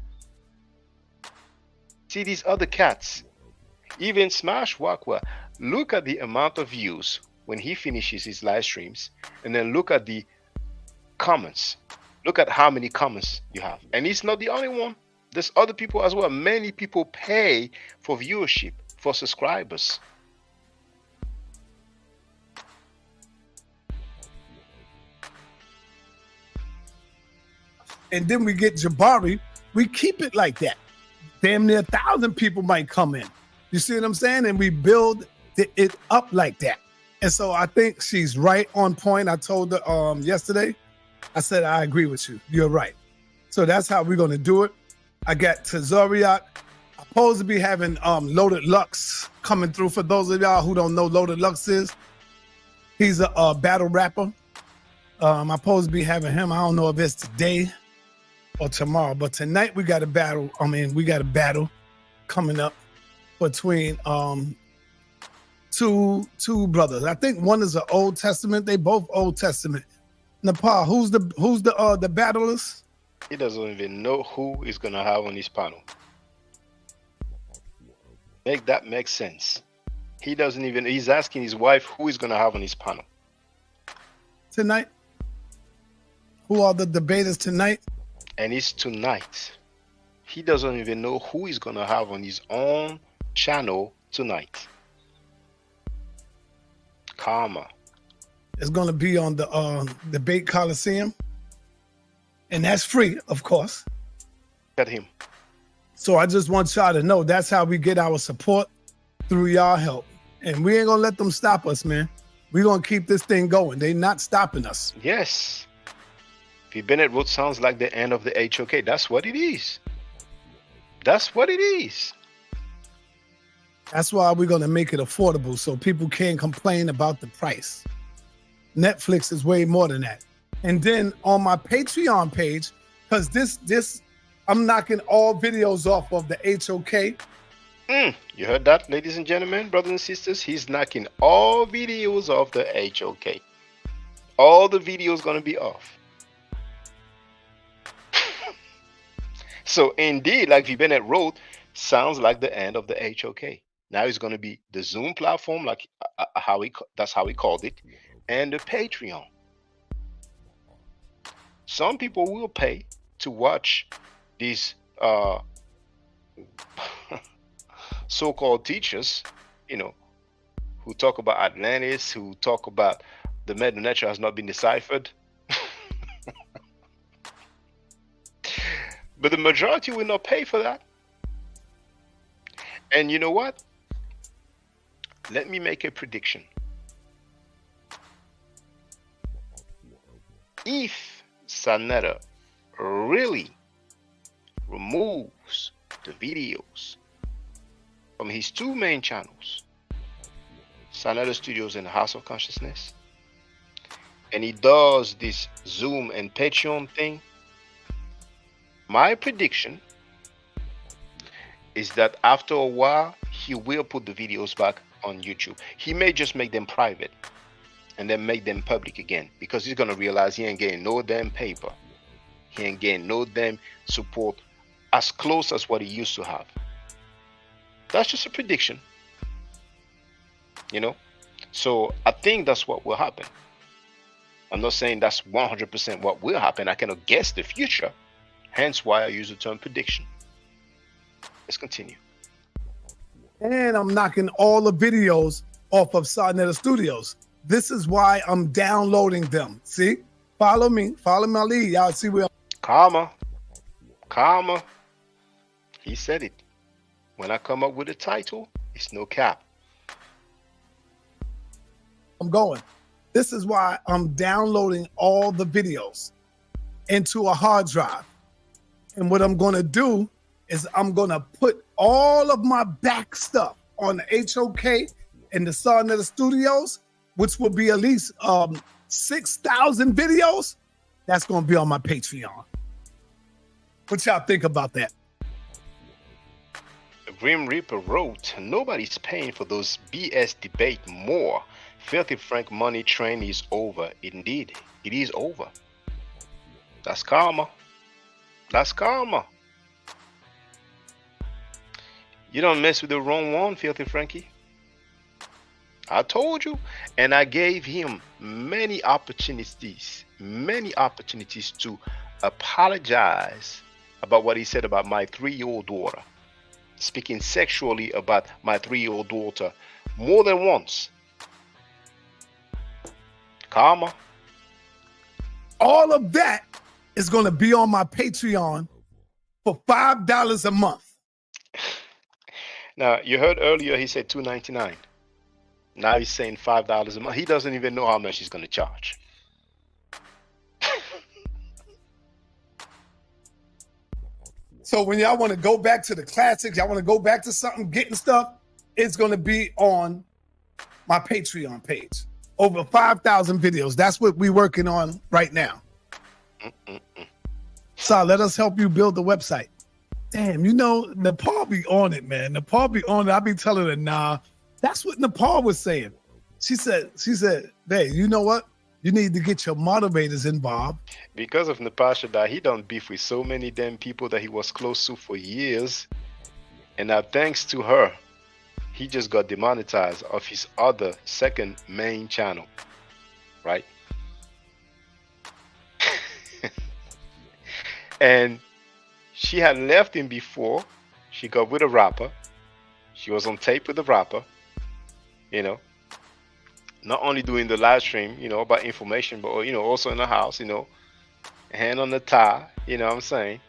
See these other cats, even Smash Wakwa, look at the amount of views when he finishes his live streams, and then look at the comments. Look at how many comments you have. And he's not the only one. There's other people as well. Many people pay for viewership, for subscribers. And then we get Jabari, we keep it like that. Damn near 1,000 people might come in. You see what I'm saying? And we build it up like that. And so I think she's right on point. I told her yesterday, I said, I agree with you. You're right. So that's how we're gonna do it. I got Tazariak. I'm supposed to be having Loaded Lux coming through. For those of y'all who don't know Loaded Lux is, he's a battle rapper. I'm supposed to be having him. I don't know if it's today or tomorrow, but tonight we got a battle. We got a battle coming up between two brothers. I think one is an Old Testament. They both Old Testament. Nepal, who's the battlers? He doesn't even know who he's gonna have on his panel. Make that make sense. He doesn't even. He's asking his wife who he's gonna have on his panel tonight. Who are the debaters tonight? And it's tonight. He doesn't even know who he's gonna have on his own channel tonight. Karma. It's gonna be on the Debate Coliseum, and that's free, of course. At him. So I just want y'all to know that's how we get our support, through y'all help, and we ain't gonna let them stop us, man. We're gonna keep this thing going. They not stopping us. Yes. V. Bennett wrote sounds like the end of the HOK. That's what it is. That's what it is. That's why we're gonna make it affordable so people can't complain about the price. Netflix is way more than that. And then on my Patreon page, because this I'm knocking all videos off of the HOK. You heard that, ladies and gentlemen, brothers and sisters? He's knocking all videos off the HOK. All the videos gonna be off. So indeed, like V. Bennett wrote, sounds like the end of the HOK. Now it's gonna be the Zoom platform, like that's how he called it, and the Patreon. Some people will pay to watch these so-called teachers, who talk about Atlantis, who talk about the meta nature has not been deciphered. But the majority will not pay for that. And you know what? Let me make a prediction. If Sanetta really removes the videos from his two main channels, Sanetta Studios and House of Consciousness, and he does this Zoom and Patreon thing, my prediction is that after a while he will put the videos back on YouTube. He may just make them private and then make them public again, because he's gonna realize he ain't getting no damn paper. He ain't getting no damn support as close as what he used to have. That's just a prediction, So I think that's what will happen. I'm not saying that's 100% what will happen. I cannot guess the future, hence why I use the term prediction. Let's continue. And I'm knocking all the videos off of Sanetta Studios. This is why I'm downloading them. See? Follow me. Follow my lead. Y'all see where Karma. He said it. When I come up with a title, it's no cap. I'm going. This is why I'm downloading all the videos into a hard drive. And what I'm going to do is I'm going to put all of my back stuff on the HOK and the Sanetta Studios, which will be at least 6,000 videos. That's going to be on my Patreon. What y'all think about that? Grim Reaper wrote, nobody's paying for those BS debate more. Filthy Frank money train is over. Indeed, it is over. That's karma. That's karma. You don't mess with the wrong one, Filthy Frankie. I told you. And I gave him many opportunities to apologize about what he said about my 3-year-old daughter. Speaking sexually about my 3-year-old daughter more than once. Karma. All of that is going to be on my Patreon for $5 a month. Now, you heard earlier he said $2.99. Now he's saying $5 a month. He doesn't even know how much he's going to charge. So when y'all want to go back to the classics, y'all want to go back to something, getting stuff, it's going to be on my Patreon page. Over 5,000 videos. That's what we're working on right now. So let us help you build the website. Damn, you know, Nepal be on it, man. Nepal be on it. I be telling her, nah. That's what Nepal was saying. She said, babe, you know what? You need to get your moderators involved. Because of Napashada, he done beef with so many damn people that he was close to for years. And now thanks to her, he just got demonetized of his other second main channel. Right? And she had left him before. She got with a rapper. She was on tape with the rapper. You know. Not only doing the live stream, you know, about information, but, you know, also in the house, you know, hand on the tie, you know what I'm saying?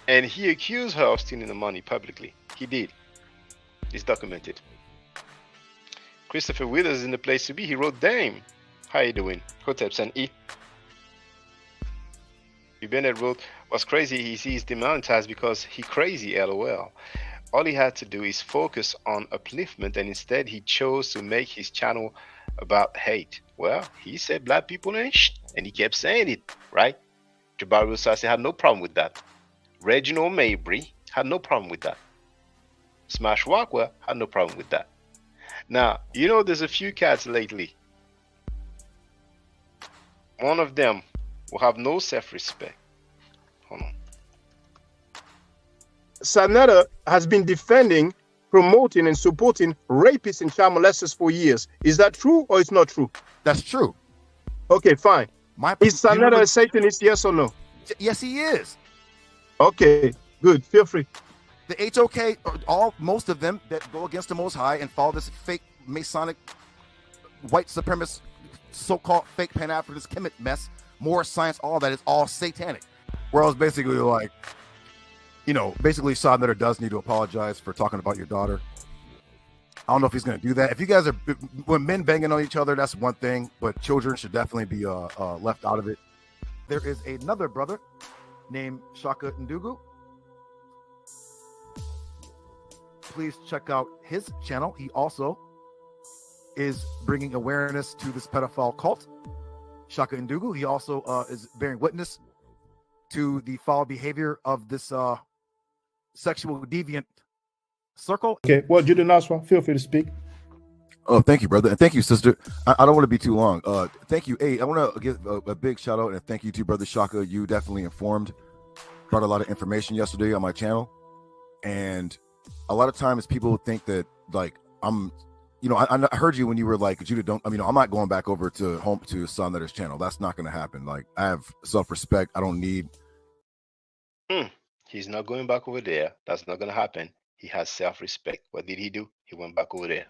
And he accused her of stealing the money publicly. He did. It's documented. Christopher Withers is in the place to be. He wrote, Dame, how you doing? Hoteps and E. Bennett wrote, what's crazy is he's demonetized because he crazy, LOL. All he had to do is focus on upliftment, and instead he chose to make his channel about hate. Well, he said black people ain't shit, and he kept saying it, right? Jabari Sassi had no problem with that. Reginald Mabry had no problem with that. Smash Rockwell had no problem with that. Now, you know, there's a few cats lately. One of them will have no self-respect. Hold on. Sanetta has been defending, promoting, and supporting rapists and child molesters for years. Is that true or it's not true? That's true. Okay, fine. Is Sanetta a Satanist, yes or no? Yes, he is. Okay, good. Feel free. The HOK, most of them that go against the Most High and follow this fake Masonic, white supremacist, so-called fake Pan-Africanist Kemet mess, more science, all that is all satanic. Whereas basically like, you know, basically Sodnetter does need to apologize for talking about your daughter. I don't know if he's going to do that. If you guys are, when men banging on each other, that's one thing, but children should definitely be left out of it. There is another brother named Shaka Ndugu. Please check out his channel. He also is bringing awareness to this pedophile cult, Shaka Ndugu. He also is bearing witness to the foul behavior of this sexual deviant circle. Okay, well, Judah Naswa, feel free to speak. Oh, thank you, brother. And thank you, sister. I don't want to be too long. Thank you. Hey, I want to give a big shout out and thank you to Brother Shaka. You definitely informed, brought a lot of information yesterday on my channel. And a lot of times people think that, like, I'm, you know, I heard you when you were like, Judah, don't, I mean, I'm not going back over to Sonnetter's channel. That's not going to happen. Like, I have self-respect. I don't need. He's not going back over there. That's not going to happen. He has self-respect. What did he do? He went back over there.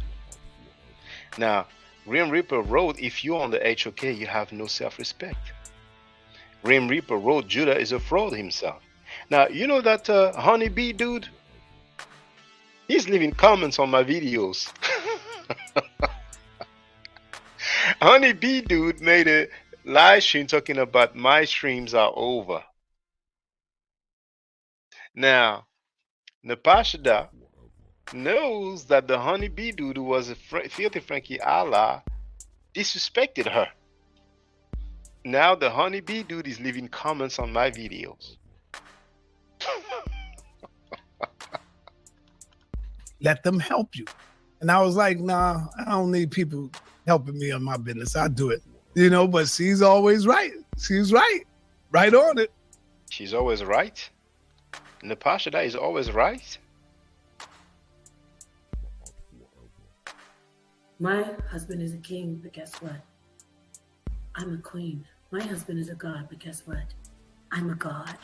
Now, Grim Reaper wrote, if you're on the HOK, you have no self-respect. Grim Reaper wrote, Judah is a fraud himself. Now, you know that Honeybee dude? He's leaving comments on my videos. Honeybee dude made a live stream talking about my streams are over. Now, Napashada knows that the Honeybee dude, who was a filthy Frankie Allah, disrespected her. Now the Honeybee dude is leaving comments on my videos. Let them help you. And I was like, nah, I don't need people helping me on my business. I do it. You know, but she's always right. She's right. Right on it. She's always right. Napashada is always right. My husband is a king, but guess what? I'm a queen. My husband is a god, but guess what? I'm a god.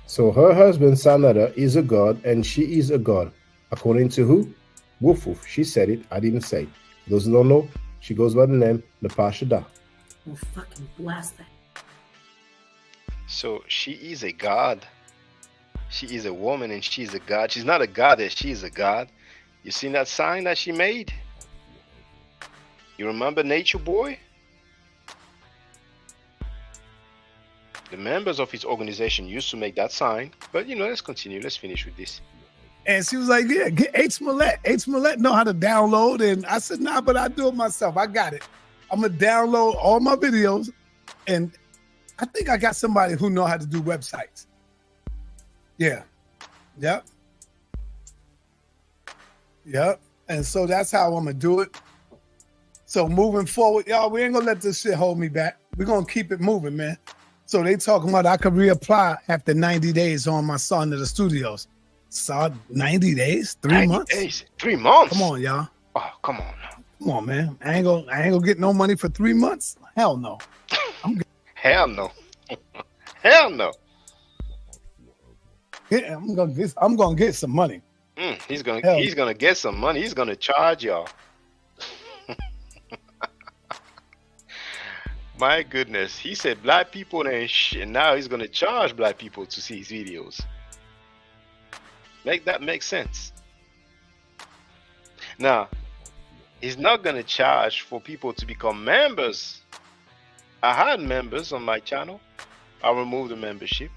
So her husband, Sanada, is a god, and she is a god. According to who? Woof woof. She said it. I didn't say it. Those who don't know, she goes by the name Napashada. Well, fucking blast that. So she is a god. She is a woman and she's a god. She's not a goddess, she is a god. You seen that sign that she made? You remember Nature Boy? The members of his organization used to make that sign, but let's continue. Let's finish with this. And she was like, yeah, get H. Millette. H. Millette know how to download. And I said, nah, but I do it myself. I got it. I'm going to download all my videos. And I think I got somebody who know how to do websites. Yeah. Yep. Yep. And so that's how I'm going to do it. So moving forward, y'all, we ain't going to let this shit hold me back. We're going to keep it moving, man. So they talking about I could reapply after 90 days on my Son of the Studios. So 90 days, 3 months. 90 days, 3 months. Come on, y'all. Oh, come on now. Come on, man. I ain't gonna get no money for 3 months. Hell no. Hell no. Hell no. Yeah, I'm gonna get some money. He's gonna get some money. He's gonna charge y'all. My goodness, he said black people ain't shit. Now he's gonna charge black people to see his videos. Make that make sense. Now, he's not gonna charge for people to become members. I had members on my channel. I removed the membership.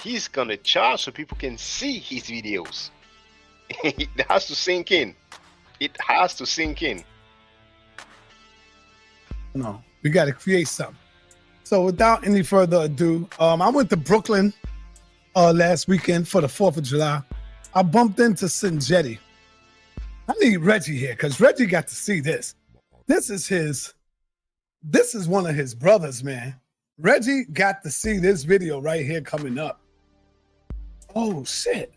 He's gonna charge so people can see his videos. It has to sink in. It has to sink in. No, we got to create something. So without any further ado, I went to Brooklyn last weekend for the 4th of July. I bumped into Sinjetti. I need Reggie here because Reggie got to see this. This is one of his brothers, man. Reggie got to see this video right here coming up. Oh shit.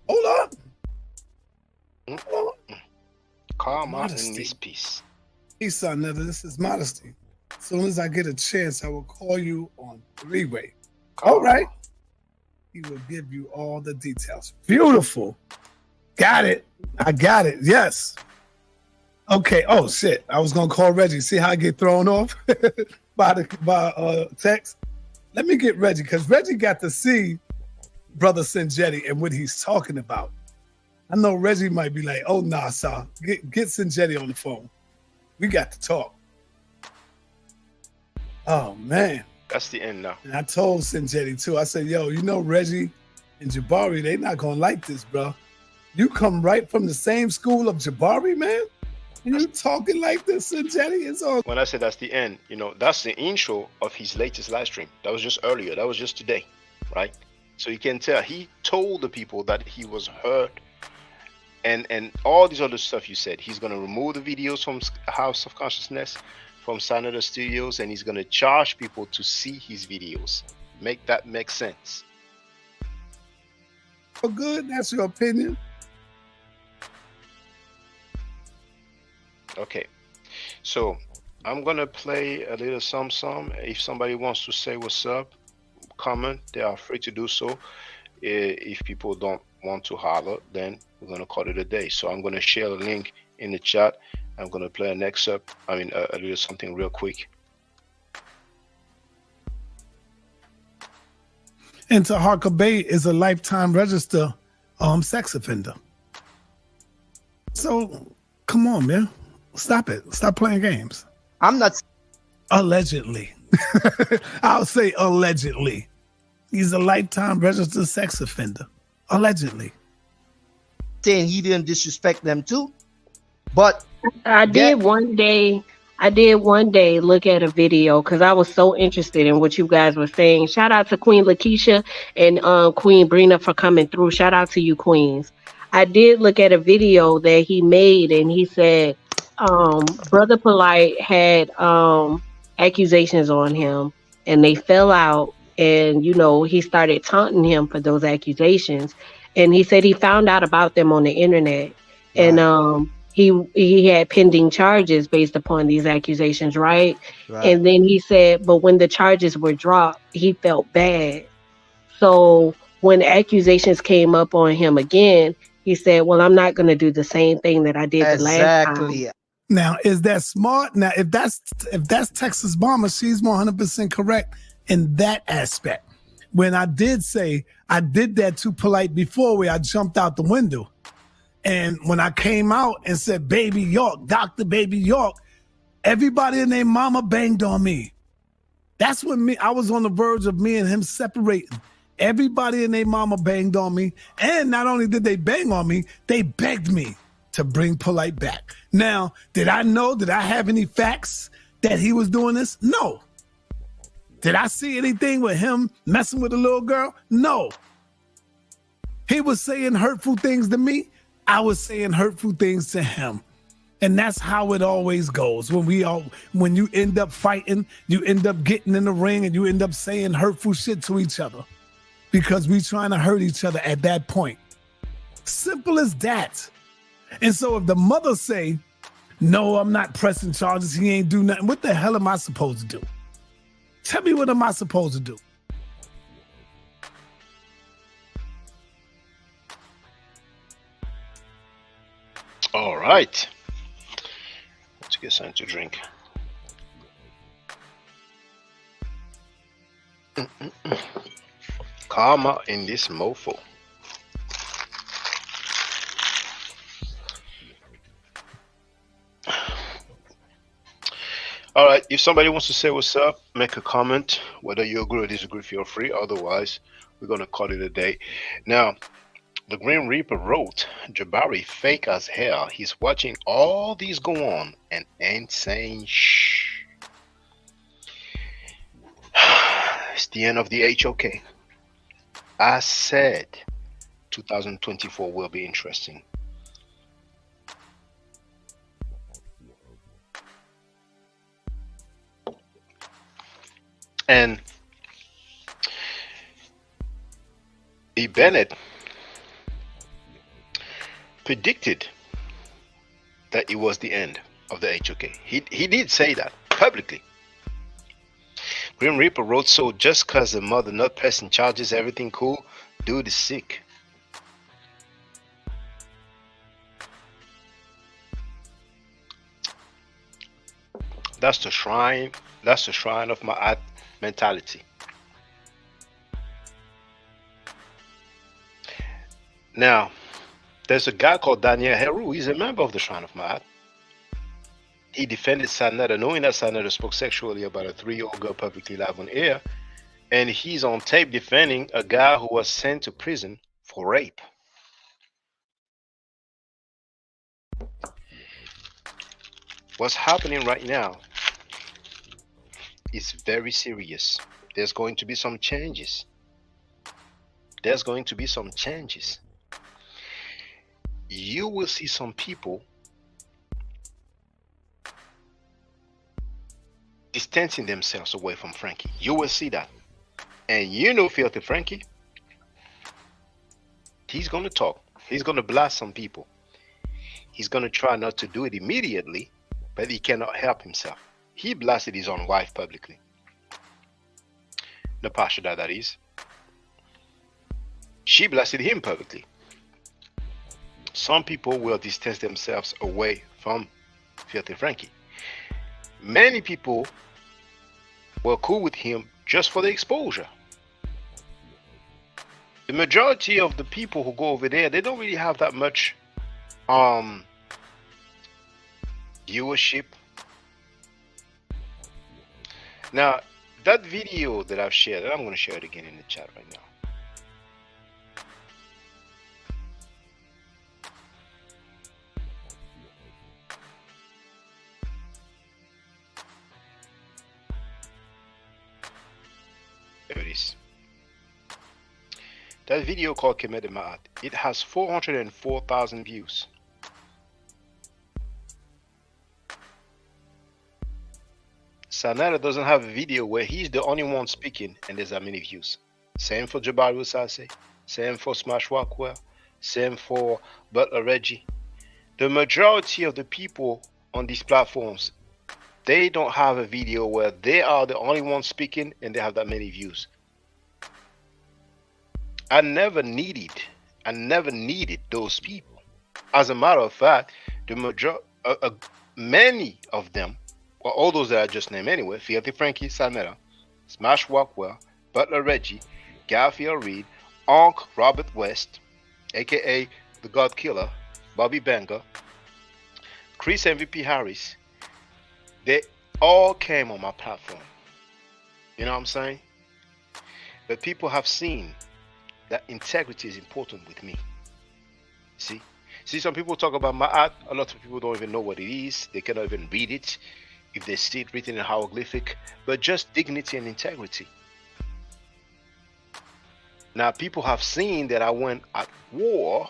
Hold up. Calm out in this piece. Hey, son, this is Modesty. As soon as I get a chance, I will call you on 3-way. All right. He will give you all the details. Beautiful. Got it. I got it. Yes. Okay. Oh shit. I was gonna call Reggie. See how I get thrown off by text. Let me get Reggie because Reggie got to see Brother Sinjetti and what he's talking about. I know Reggie might be like, "Oh nah, sir. Get Sinjetti on the phone. We got to talk." Oh man. That's the end now. And I told Sinjetti too. I said, yo, Reggie and Jabari, they not gonna like this, bro. You come right from the same school of Jabari, man. And you talking like this, Sinjetti? It's all. When I said that's the end, that's the intro of his latest live stream. That was just earlier. That was just today, right? So you can tell he told the people that he was hurt and all these other stuff you said. He's gonna remove the videos from House of Consciousness, from Son of the Studios, and he's gonna charge people to see his videos. Make that make sense. Oh, good. That's your opinion. Okay, so I'm gonna play a little some. If somebody wants to say what's up, comment, they are free to do so. If people don't want to holler, then we're gonna call it a day. So I'm gonna share a link in the chat. I'm gonna play an excerpt. A little something real quick. And Taharka Bay is a lifetime register sex offender. So come on, man. Stop it. Stop playing games. I'm not. Allegedly. I'll say allegedly. He's a lifetime registered sex offender. Allegedly. Saying he didn't disrespect them too. But I did one day look at a video because I was so interested in what you guys were saying. Shout out to Queen Lakeisha and Queen Brina for coming through. Shout out to you, Queens. I did look at a video that he made, and he said Brother Polite had accusations on him, and they fell out, and he started taunting him for those accusations. And he said he found out about them on the internet, and he had pending charges based upon these accusations, right? And then he said, but when the charges were dropped, he felt bad. So when accusations came up on him again, he said, well, I'm not going to do the same thing that I did the last time. Now, is that smart? Now, if that's Texas Mama, she's 100% correct in that aspect. When I did say I did that too polite before, where I jumped out the window. And when I came out and said, Baby York, Dr. Baby York, everybody and their mama banged on me. That's when I was on the verge of me and him separating. Everybody and their mama banged on me. And not only did they bang on me, they begged me to bring Polite back. Now, did I have any facts that he was doing this? No. Did I see anything with him messing with a little girl? No. He was saying hurtful things to me. I was saying hurtful things to him. And that's how it always goes. When you end up fighting, you end up getting in the ring and you end up saying hurtful shit to each other because we trying to hurt each other at that point. Simple as that. And so if the mother say, no, I'm not pressing charges, he ain't do nothing, what the hell am I supposed to do? Tell me, what am I supposed to do? All right. Let's get something to drink. Karma in this mofo. All right, if somebody wants to say what's up, make a comment. Whether you agree or disagree, feel free. Otherwise, we're going to call it a day. Now, the Green Reaper wrote, Jabari fake as hell. He's watching all these go on and ain't saying shh. It's the end of the HOK. I said 2024 will be interesting. And E. Bennett predicted that it was the end of the HOK. He did say that publicly. Grim Reaper wrote, so just cause the mother not pressing charges, everything cool, dude is sick. That's the shrine of my mentality. Now, there's a guy called Daniel Heru. He's a member of the Shrine of Ma'at. He defended Sanetta, knowing that Sanetta spoke sexually about a 3-year-old girl publicly live on air. And he's on tape defending a guy who was sent to prison for rape. What's happening right now is very serious. There's going to be some changes. You will see some people distancing themselves away from Frankie. You will see that. And you know Filthy Frankie, he's going to talk. He's going to blast some people. He's going to try not to do it immediately, but he cannot help himself. He blasted his own wife publicly. Natasha, that is. She blasted him publicly. Some people will distance themselves away from Filthy Frankie. Many people were cool with him just for the exposure. The majority of the people who go over there, they don't really have that much viewership. Now, that video that I've shared, and I'm going to share it again in the chat right now. There it is. That video called Kemet Ma'at, it has 404,000 views. Sanada doesn't have a video where he's the only one speaking and there's that many views. Same for Jabari Usase, same for Smash Rockwell, same for Butler Reggie. The majority of the people on these platforms, they don't have a video where they are the only one speaking and they have that many views. I never needed those people. As a matter of fact, many of them, well, all those that I just named anyway, Filthy Frankie Sanetta, Smash Rockwell, Butler Reggie, Garfield Reed, Onk Robert West, aka the God Killer, Bobby Banger, Chris MVP Harris, they all came on my platform. You know what I'm saying? But people have seen that integrity is important with me. See, some people talk about my art. A lot of people don't even know what it is. They cannot even read it if they see it written in hieroglyphic. But just dignity and integrity. Now, people have seen that I went at war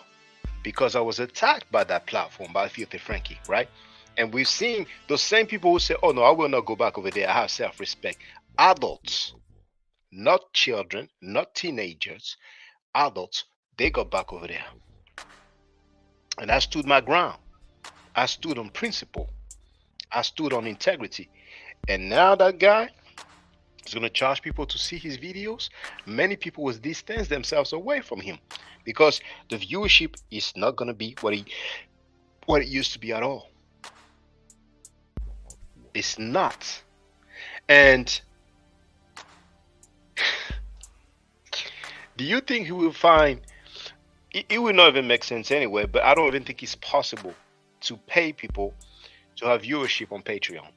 because I was attacked by that platform, by Filthy Frankie, right? And we've seen those same people who say, oh no, I will not go back over there. I have self-respect. Adults, not children, not teenagers, adults, they got back over there. And I stood my ground. I stood on principle. I stood on integrity. And now that guy is going to charge people to see his videos. Many people will distance themselves away from him because the viewership is not going to be what it used to be at all. It's not. And do you think he will find it will not even make sense anyway, but I don't even think it's possible to pay people to have viewership on Patreon.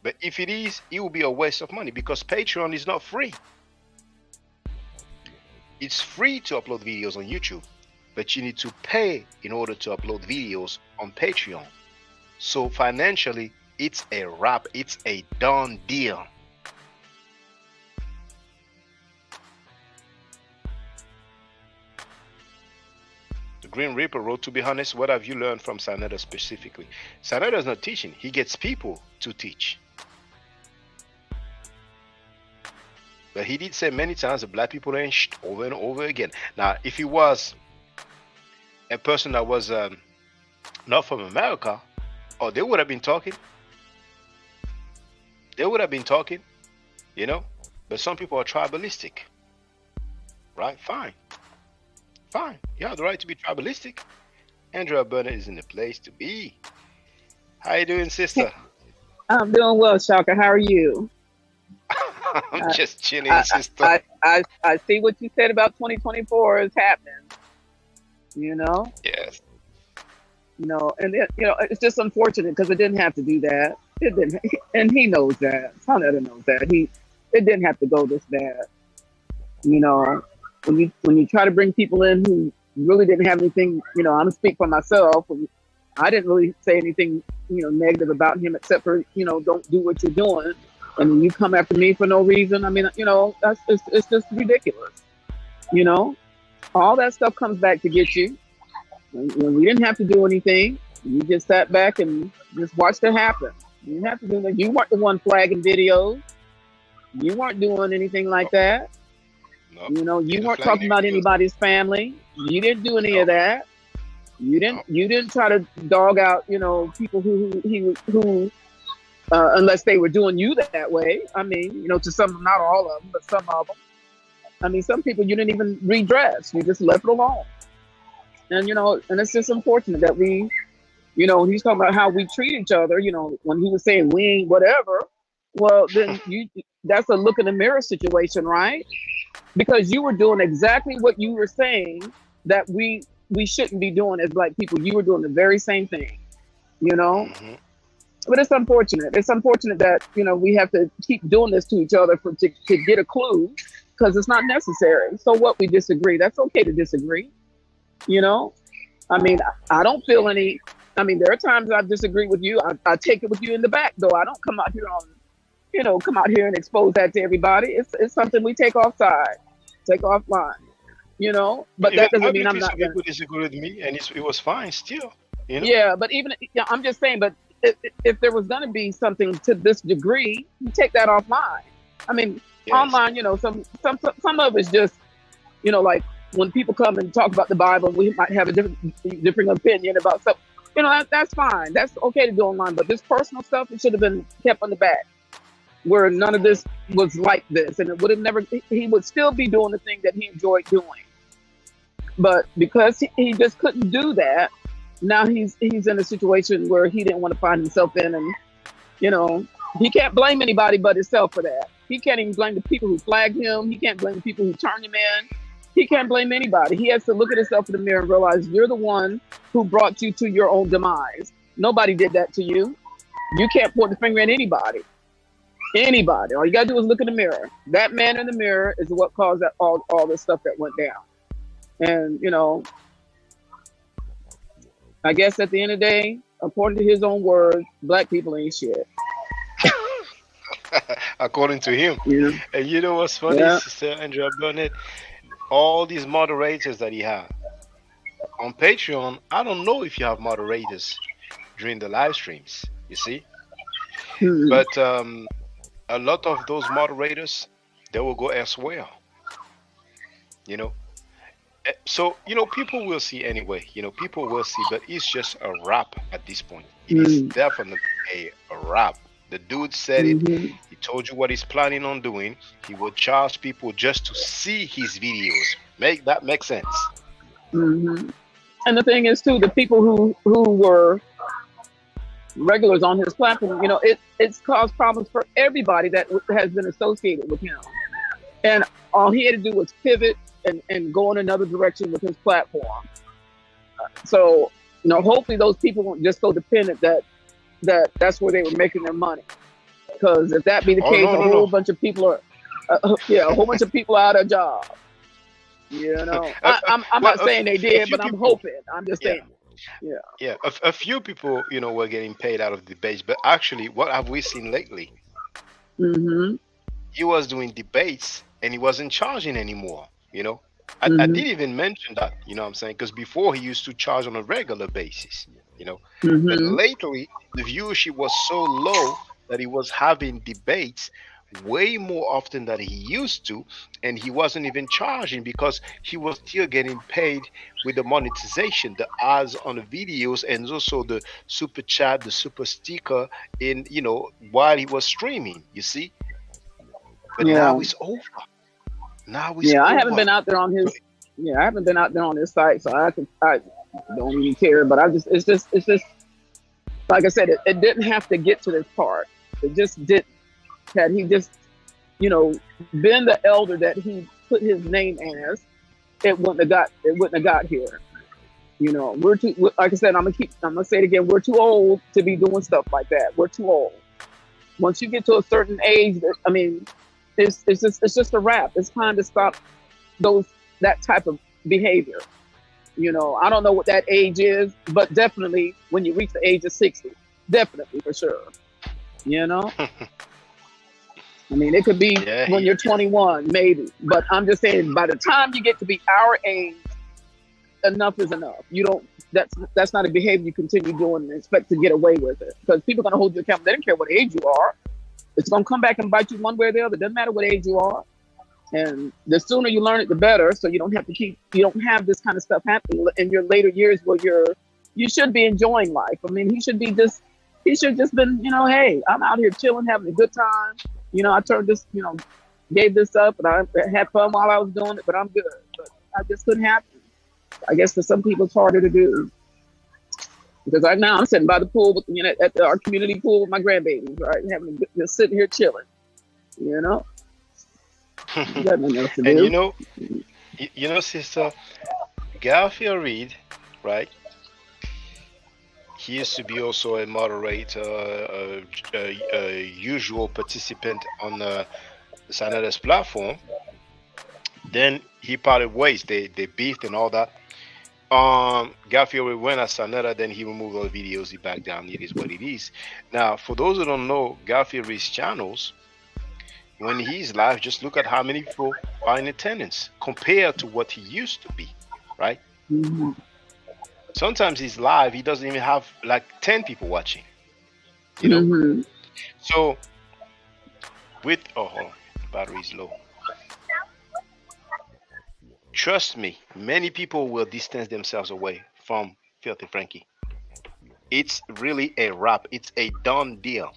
But if it is, it will be a waste of money because Patreon is not free. It's free to upload videos on YouTube, but you need to pay in order to upload videos on Patreon. So financially, it's a wrap. It's a done deal. Green Reaper wrote, to be honest, what have you learned from Saneda specifically? Saneda is not teaching. He gets people to teach. But he did say many times that black people ain't over and over again. Now, if he was a person that was not from America, oh, they would have been talking. They would have been talking, you know. But some people are tribalistic. Right? Fine. Fine, you have the right to be tribalistic. Andrea Burnett is in the place to be. How you doing, sister? I'm doing well, Shaka. How are you? I'm just chilling, sister. I see what you said about 2024 is happening. You know? Yes. You know, and it's just unfortunate because it didn't have to do that. It didn't, and he knows that. Sonetta knows that. It didn't have to go this bad. You know. When you try to bring people in who really didn't have anything, you know, I'm gonna speak for myself. I didn't really say anything, you know, negative about him except for, you know, don't do what you're doing, and then you come after me for no reason. I mean, you know, it's just ridiculous. You know, all that stuff comes back to get you. When we didn't have to do anything, you just sat back and just watched it happen. You didn't have to do that. You weren't the one flagging videos. You weren't doing anything like that. Nope. You know, you weren't talking about anybody's family. You didn't do any of that. You didn't try to dog out, you know, people who unless they were doing you that way. I mean, you know, to some, not all of them, but some of them. I mean, some people you didn't even redress. You just left it alone. And, you know, and it's just unfortunate that we, you know, he's talking about how we treat each other, you know, when he was saying we ain't whatever. Well, then that's a look in the mirror situation, right? Because you were doing exactly what you were saying that we shouldn't be doing as black people. You were doing the very same thing, you know? Mm-hmm. But it's unfortunate. It's unfortunate that, you know, we have to keep doing this to each other to get a clue, because it's not necessary. So what, we disagree. That's okay to disagree, you know? I mean, I don't feel any, I mean, there are times I disagree with you. I take it with you in the back, though. I don't come out here and expose that to everybody. It's something we take offline, you know. But that doesn't mean I'm not going to disagree with me, and it was fine still. You know? Yeah, but even I'm just saying. But if there was going to be something to this degree, you take that offline. I mean, yes. Online, you know, some of it's just, you know, like when people come and talk about the Bible, we might have a different opinion about stuff. You know, that's fine. That's okay to do online. But this personal stuff, it should have been kept on the back, where none of this was like this, and it would have never, he would still be doing the thing that he enjoyed doing. But because he just couldn't do that, now he's in a situation where he didn't want to find himself in, and, you know, he can't blame anybody but himself for that. He can't even blame the people who flagged him. He can't blame the people who turned him in. He can't blame anybody. He has to look at himself in the mirror and realize you're the one who brought you to your own demise. Nobody did that to you. You can't point the finger at anybody. Anybody. All you gotta do is look in the mirror. That man in the mirror is what caused that all the stuff that went down. And I guess at the end of the day, according to his own words, black people ain't shit. According to him. Yeah. And you know what's funny, Yeah. Sister Andrea Burnett? All these moderators that he have on Patreon, I don't know if you have moderators during the live streams, you see? Hmm. But a lot of those moderators, they will go elsewhere, you know? So, people will see anyway, people will see, but it's just a wrap at this point. It is definitely a wrap. The dude said it. Mhm. He told you what he's planning on doing. He will charge people just to see his videos. Make that make sense? Mhm. And the thing is too, the people who were regulars on his platform, it's caused problems for everybody that has been associated with him. And all he had to do was pivot and go in another direction with his platform. So, hopefully those people won't just so dependent that's where they were making their money. Because if that be the Oh, case, no, a no, whole no. bunch of people are, a whole bunch of people are out of job. I'm Well, not saying they a did, few but I'm people, hoping. I'm just yeah, saying. Yeah. yeah. A few people, were getting paid out of debates. But actually, what have we seen lately? Mm-hmm. He was doing debates and he wasn't charging anymore. I Mm-hmm. didn't even mention that, what I'm saying? Because before he used to charge on a regular basis, But Mm-hmm. lately, the viewership was so low that he was having debates way more often than he used to, and he wasn't even charging because he was still getting paid with the monetization, the ads on the videos, and also the super chat, the super sticker in, while he was streaming, you see? But Yeah. now it's over. Now it's Yeah. I haven't over. been out there on his. Yeah, I haven't been out there on his site, so I don't even care. But it's just like I said, it didn't have to get to this part. It just didn't. Had he just, been the elder that he put his name as, it wouldn't have got here. We're too. Like I said, I'm gonna say it again. We're too old to be doing stuff like that. We're too old. Once you get to a certain age, it's just a wrap. It's time to stop that type of behavior. I don't know what that age is, but definitely when you reach the age of 60, definitely for sure. It could be Yeah, when you're 21, maybe, but I'm just saying by the time you get to be our age, enough is enough. You don't. That's not a behavior you continue doing and expect to get away with it, because people are gonna hold you accountable. They don't care what age you are. It's gonna come back and bite you one way or the other. Doesn't matter what age you are. And the sooner you learn it, the better. So you don't have this kind of stuff happening in your later years where you should be enjoying life. He should just been, hey, I'm out here chilling, having a good time. I turned this, gave this up, and I had fun while I was doing it, but I'm good. But I just couldn't happen. I guess for some people it's harder to do. Because right now I'm sitting by the pool, at our community pool with my grandbabies, right, just sitting here chilling. Got nothing else to do. And Sister Garfield Reed, right? He used to be also a moderator, a usual participant on Sanada's platform. Then he parted ways. They beefed and all that. Garfield went at Sanada, then he removed all the videos. He backed down. It is what it is. Now, for those who don't know Garfield Reed's channels, when he's live, just look at how many people are in attendance compared to what he used to be, right? Mm-hmm. Sometimes he's live, he doesn't even have like 10 people watching, Mm-hmm. So with hold on, battery's low. Trust me, many people will distance themselves away from Filthy Frankie. It's really a wrap. It's a done deal.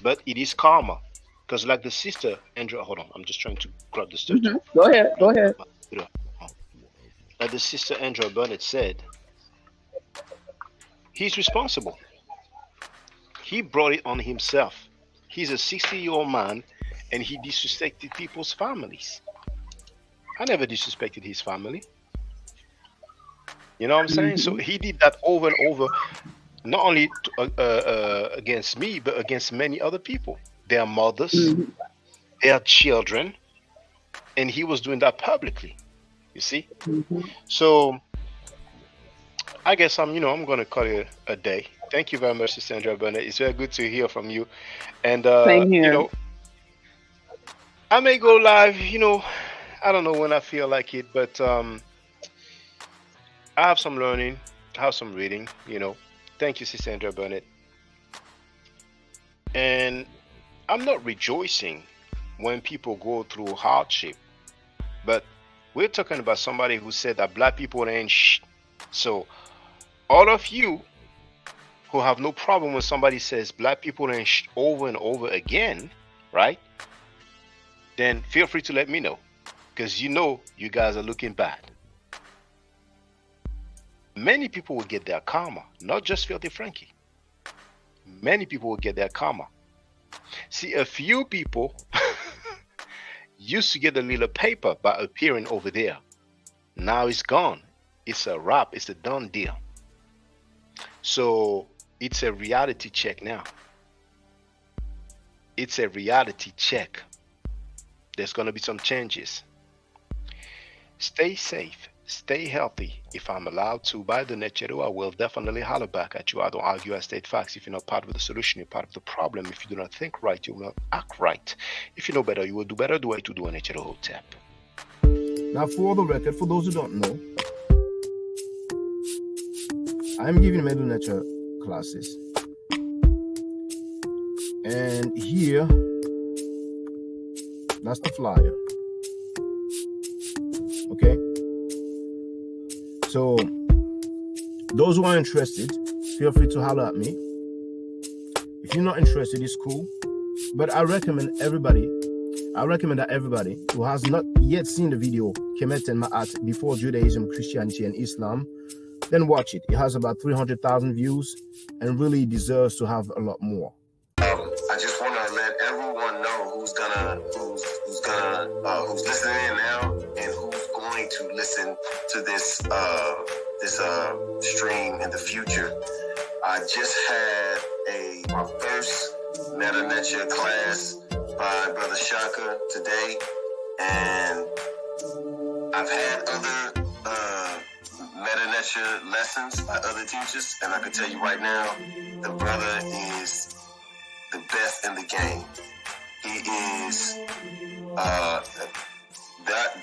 But it is karma. Because like the sister Andrea, hold on, I'm just trying to grab the stuff. Mm-hmm. Go ahead. Like the sister Andrea Burnett said, he's responsible. He brought it on himself. He's a 60-year-old man and he disrespected people's families. I never disrespected his family. You know what I'm saying? So he did that over and over, not only against me, but against many other people. their mothers, Mhm. their children, and he was doing that publicly. You see? Mhm. So I guess I'm gonna call it a day. Thank you very much, Sister Andrea Burnett. It's very good to hear from you. And Same here. I may go live, I don't know when I feel like it, but I have some learning, I have some reading. Thank you, Sister Andrea Burnett. And I'm not rejoicing when people go through hardship, but we're talking about somebody who said that black people ain't shh. So all of you who have no problem when somebody says black people ain't shh over and over again, right? Then feel free to let me know, because you guys are looking bad. Many people will get their karma, not just Filthy Frankie. Many people will get their karma. See, a few people used to get a little paper by appearing over there. Now it's gone. It's a wrap. It's a done deal. So it's a reality check now. It's a reality check. There's going to be some changes. Stay safe. Stay healthy. If I'm allowed to buy the net, I will definitely holler back at you. I don't argue, I state facts. If you're not part of the solution, you're part of the problem. If you do not think right, you will not act right. If you know better, you will do better. Do I to do an tap. Now, for the record, for those who don't know, I'm giving middle nature classes. And here, that's the flyer. Okay? So, those who are interested, feel free to holler at me. If you're not interested, it's cool. But I recommend that everybody who has not yet seen the video, Kemet and Ma'at, before Judaism, Christianity, and Islam, then watch it. It has about 300,000 views and really deserves to have a lot more. I just want to let everyone know who's listening in now and who's going to listen to this stream in the future. I just had my first Meta Nature class by Brother Shaka today, and I've had other Meta Nature lessons by other teachers, and I can tell you right now, the brother is the best in the game. He is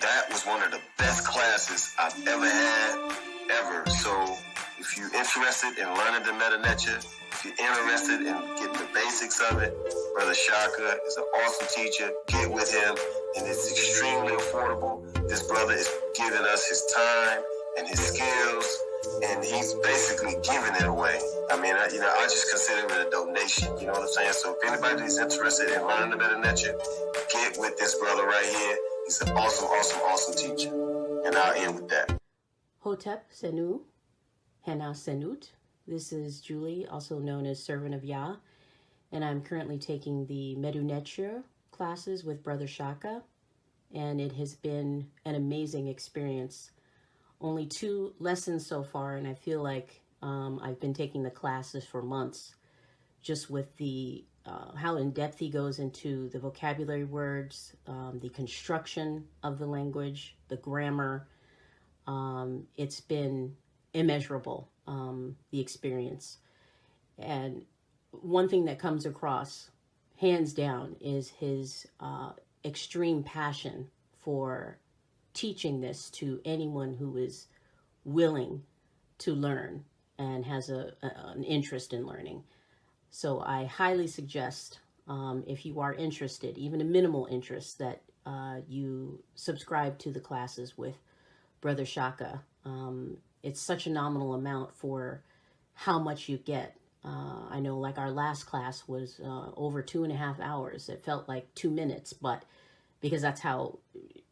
that was one of the best classes I've ever had ever. So if you're interested in learning the Meta Nature, if you're interested in getting the basics of it, Brother Shaka is an awesome teacher. Get with him, and it's extremely affordable. This brother is giving us his time and his skills, and he's basically giving it away. I mean, I just consider it a donation. You know what I'm saying? So if anybody is interested in learning the Meta Nature, get with this brother right here. He's an awesome, awesome, awesome teacher. And I'll end with that. Hotep Senu, Hana Senut. This is Julie, also known as Servant of Yah, and I'm currently taking the Medu Neture classes with Brother Shaka, and it has been an amazing experience. Only 2 lessons so far, and I feel like I've been taking the classes for months, just with the how in depth he goes into the vocabulary words, the construction of the language, the grammar. It's been immeasurable, the experience. And one thing that comes across, hands down, is his extreme passion for teaching this to anyone who is willing to learn and has an interest in learning. So I highly suggest, if you are interested, even a minimal interest, that you subscribe to the classes with Brother Shaka. It's such a nominal amount for how much you get. I know, like, our last class was over 2.5 hours. It felt like 2 minutes, but because that's how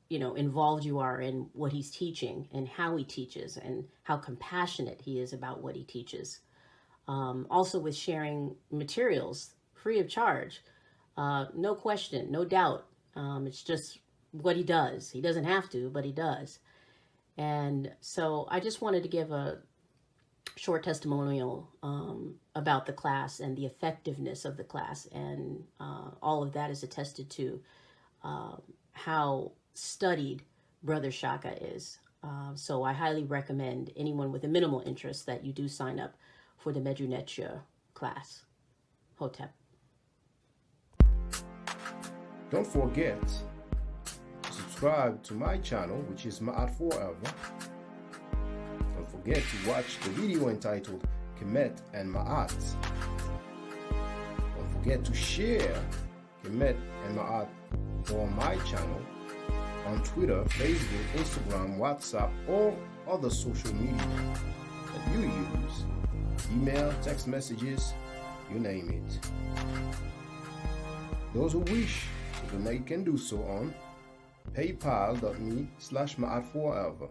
involved you are in what he's teaching and how he teaches and how compassionate he is about what he teaches. Also with sharing materials free of charge, no question, no doubt. It's just what he does. He doesn't have to, but he does. And so I just wanted to give a short testimonial about the class and the effectiveness of the class, and all of that is attested to how studied Brother Shaka is. So I highly recommend anyone with a minimal interest that you do sign up for the Medunetia class. Hotep. Don't forget to subscribe to my channel, which is Ma'at Forever. Don't forget to watch the video entitled Kemet and Ma'at. Don't forget to share Kemet and Ma'at on my channel on Twitter, Facebook, Instagram, WhatsApp, or other social media that you use. Email, text messages, you name it. Those who wish to donate can do so on paypal.me/ma'at4ever.